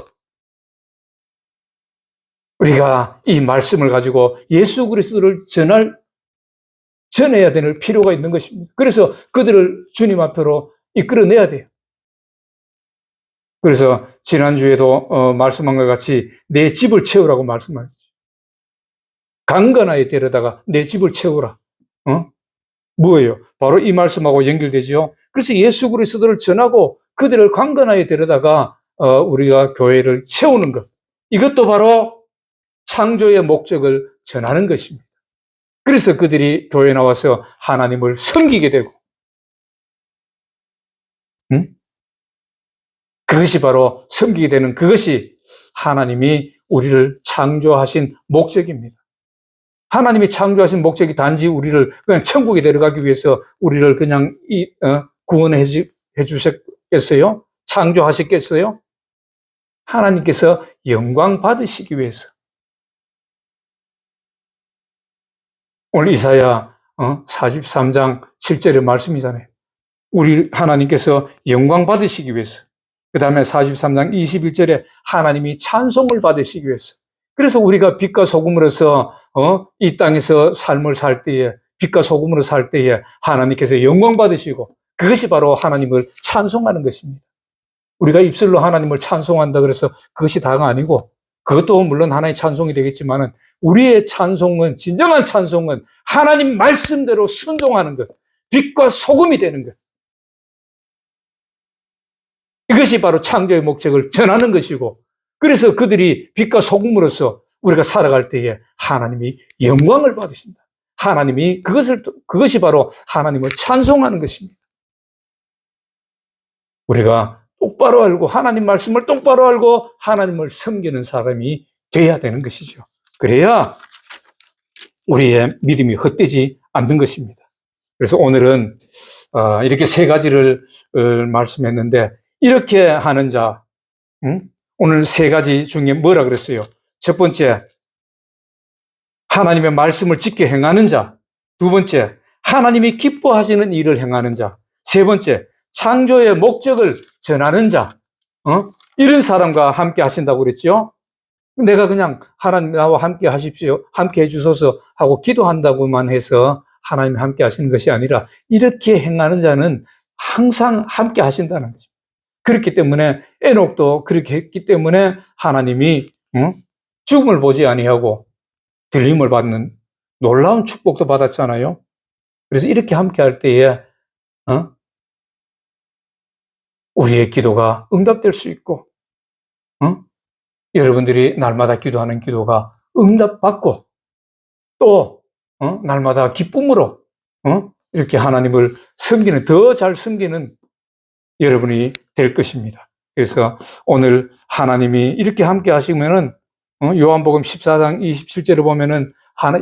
[SPEAKER 1] 우리가 이 말씀을 가지고 예수 그리스도를 전해야 될 필요가 있는 것입니다. 그래서 그들을 주님 앞으로 이끌어내야 돼요. 그래서 지난주에도 말씀한 것 같이 내 집을 채우라고 말씀하셨죠. 강건하게 데려다가 내 집을 채우라. 뭐예요? 바로 이 말씀하고 연결되죠. 그래서 예수 그리스도를 전하고 그들을 강건하게 데려다가 우리가 교회를 채우는 것. 이것도 바로 창조의 목적을 전하는 것입니다. 그래서 그들이 교회에 나와서 하나님을 섬기게 되고, 그것이 바로 섬기게 되는 그것이 하나님이 우리를 창조하신 목적입니다. 하나님이 창조하신 목적이 단지 우리를 그냥 천국에 데려가기 위해서 우리를 그냥 구원해 주셨겠어요? 창조하셨겠어요? 하나님께서 영광 받으시기 위해서. 오늘 이사야 43장 7절의 말씀이잖아요. 우리 하나님께서 영광 받으시기 위해서. 그 다음에 43장 21절에 하나님이 찬송을 받으시기 위해서. 그래서 우리가 빛과 소금으로서 이 땅에서 삶을 살 때에, 빛과 소금으로 살 때에 하나님께서 영광 받으시고, 그것이 바로 하나님을 찬송하는 것입니다. 우리가 입술로 하나님을 찬송한다 그래서 그것이 다가 아니고, 그것도 물론 하나의 찬송이 되겠지만 우리의 찬송은, 진정한 찬송은 하나님 말씀대로 순종하는 것, 빛과 소금이 되는 것. 이것이 바로 창조의 목적을 전하는 것이고, 그래서 그들이 빛과 소금으로서 우리가 살아갈 때에 하나님이 영광을 받으신다. 하나님이 그것이 바로 하나님을 찬송하는 것입니다. 우리가 똑바로 알고 하나님 말씀을 똑바로 알고 하나님을 섬기는 사람이 돼야 되는 것이죠. 그래야 우리의 믿음이 헛되지 않는 것입니다. 그래서 오늘은 이렇게 세 가지를 말씀했는데, 이렇게 하는 자, 오늘 세 가지 중에 뭐라 그랬어요? 첫 번째, 하나님의 말씀을 지켜 행하는 자. 두 번째, 하나님이 기뻐하시는 일을 행하는 자. 세 번째, 창조의 목적을 전하는 자. 이런 사람과 함께 하신다고 그랬죠? 내가 그냥 하나님 나와 함께 하십시오, 함께 해주소서 하고 기도한다고만 해서 하나님이 함께 하시는 것이 아니라 이렇게 행하는 자는 항상 함께 하신다는 거죠. 그렇기 때문에 에녹도 그렇게 했기 때문에 하나님이 죽음을 보지 아니하고 들림을 받는 놀라운 축복도 받았잖아요. 그래서 이렇게 함께 할 때에 우리의 기도가 응답될 수 있고, 여러분들이 날마다 기도하는 기도가 응답받고, 또 날마다 기쁨으로 이렇게 하나님을 섬기는, 더 잘 섬기는 여러분이 될 것입니다. 그래서 오늘 하나님이 이렇게 함께 하시면은 요한복음 14장 27절을 보면은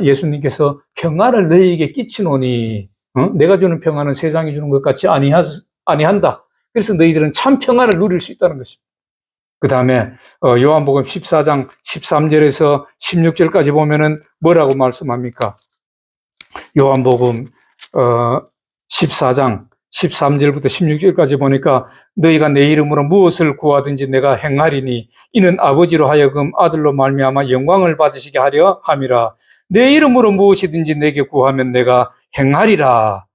[SPEAKER 1] 예수님께서 평안을 너희에게 끼치노니 내가 주는 평안은 세상이 주는 것 같이 아니한다. 그래서 너희들은 참 평안을 누릴 수 있다는 것입니다. 그 다음에 요한복음 14장 13절에서 16절까지 보면은 뭐라고 말씀합니까? 요한복음 14장 13절부터 16절까지 보니까 너희가 내 이름으로 무엇을 구하든지 내가 행하리니 이는 아버지로 하여금 아들로 말미암아 영광을 받으시게 하려 함이라. 내 이름으로 무엇이든지 내게 구하면 내가 행하리라.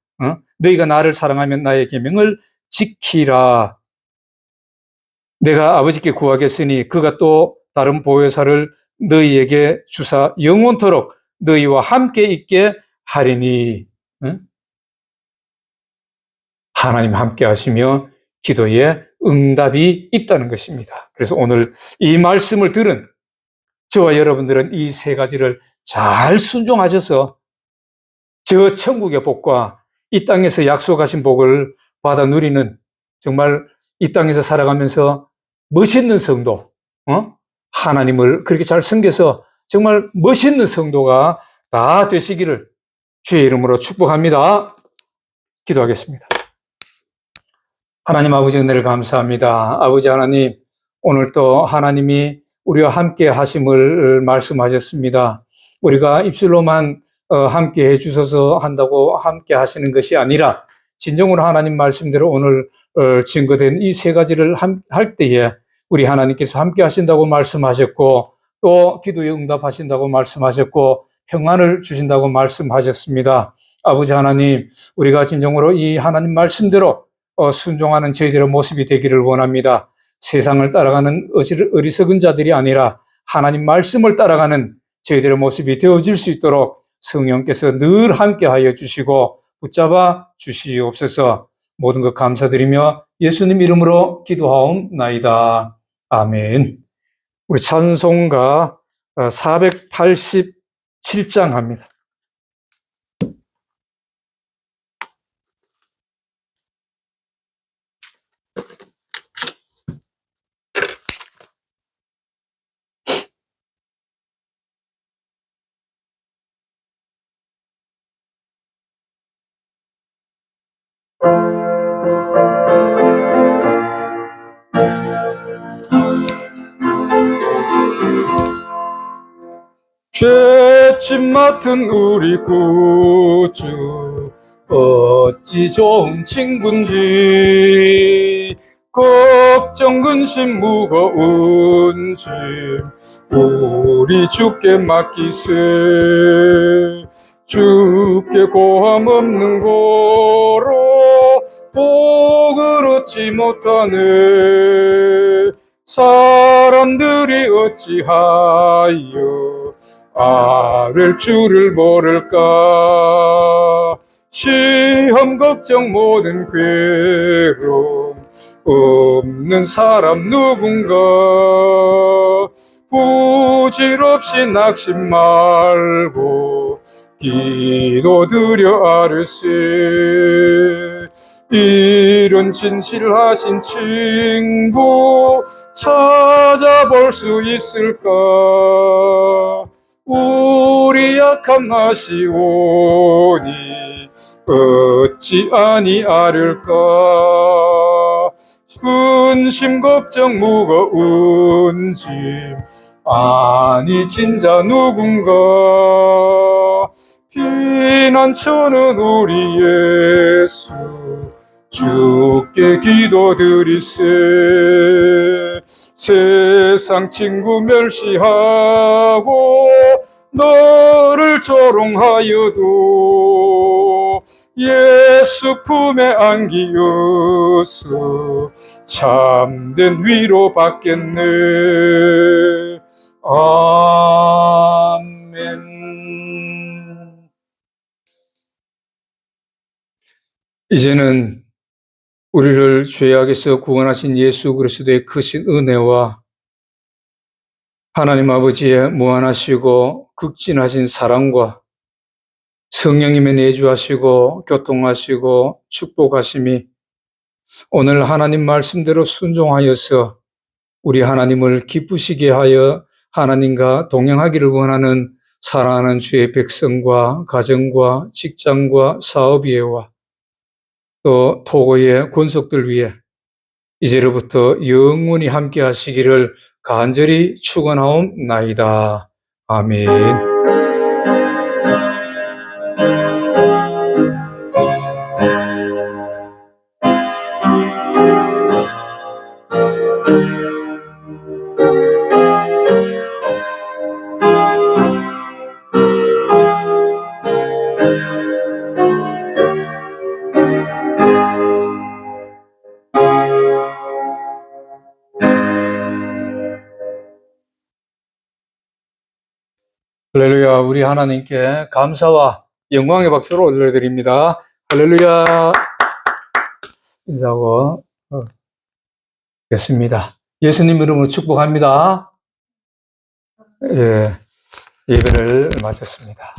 [SPEAKER 1] 너희가 나를 사랑하면 나의 계명을 지키라. 내가 아버지께 구하겠으니 그가 또 다른 보혜사를 너희에게 주사 영원토록 너희와 함께 있게 하리니. 하나님 함께 하시며 기도에 응답이 있다는 것입니다. 그래서 오늘 이 말씀을 들은 저와 여러분들은 이 세 가지를 잘 순종하셔서 저 천국의 복과 이 땅에서 약속하신 복을 받아 누리는, 정말 이 땅에서 살아가면서 멋있는 성도, 하나님을 그렇게 잘 섬겨서 정말 멋있는 성도가 다 되시기를 주의 이름으로 축복합니다. 기도하겠습니다. 하나님 아버지, 은혜를 감사합니다. 아버지 하나님, 오늘 또 하나님이 우리와 함께 하심을 말씀하셨습니다. 우리가 입술로만 함께 해주셔서 한다고 함께 하시는 것이 아니라 진정으로 하나님 말씀대로 오늘 증거된 이 세 가지를 할 때에 우리 하나님께서 함께 하신다고 말씀하셨고 또 기도에 응답하신다고 말씀하셨고 평안을 주신다고 말씀하셨습니다. 아버지 하나님, 우리가 진정으로 이 하나님 말씀대로 순종하는 저희들의 모습이 되기를 원합니다. 세상을 따라가는 어리석은 자들이 아니라 하나님 말씀을 따라가는 저희들의 모습이 되어질 수 있도록 성령께서 늘 함께하여 주시고 붙잡아 주시옵소서. 모든 것 감사드리며 예수님 이름으로 기도하옵나이다. 아멘. 우리 찬송가 487장 합니다. 죄짐 맡은 우리 구주 어찌 좋은 친군지 걱정 근심 무거운 짐 우리 주께 맡기세 주께 고함 없는 고로 복을 얻지 못하네 사람들이 어찌하여 아랠 줄을 모를까 시험 걱정 모든 괴로움 없는 사람 누군가 부질없이 낙심 말고 기도드려 아뢰세 이런 진실하신 친구 찾아볼 수 있을까 우리 약함 아시오니 어찌 아니하릴까 근심 걱정 무거운 짐 아니 진짜 누군가 피난처는 우리 예수 주께 기도드리세 세상 친구 멸시하고 너를 조롱하여도 예수 품에 안기어서 참된 위로 받겠네 아멘. 이제는 우리를 죄악에서 구원하신 예수 그리스도의 크신 은혜와 하나님 아버지의 무한하시고 극진하신 사랑과 성령님의 내주하시고 교통하시고 축복하심이 오늘 하나님 말씀대로 순종하여서 우리 하나님을 기쁘시게 하여 하나님과 동행하기를 원하는 사랑하는 주의 백성과 가정과 직장과 사업위에와 또 토고의 권속들 위해 이제로부터 영원히 함께 하시기를 간절히 축원하옵나이다. 아멘. 할렐루야. 우리 하나님께 감사와 영광의 박수를 올려드립니다. 할렐루야. 인사하고 겠습니다. 예수님 이름으로 축복합니다. 예, 예배를 마쳤습니다.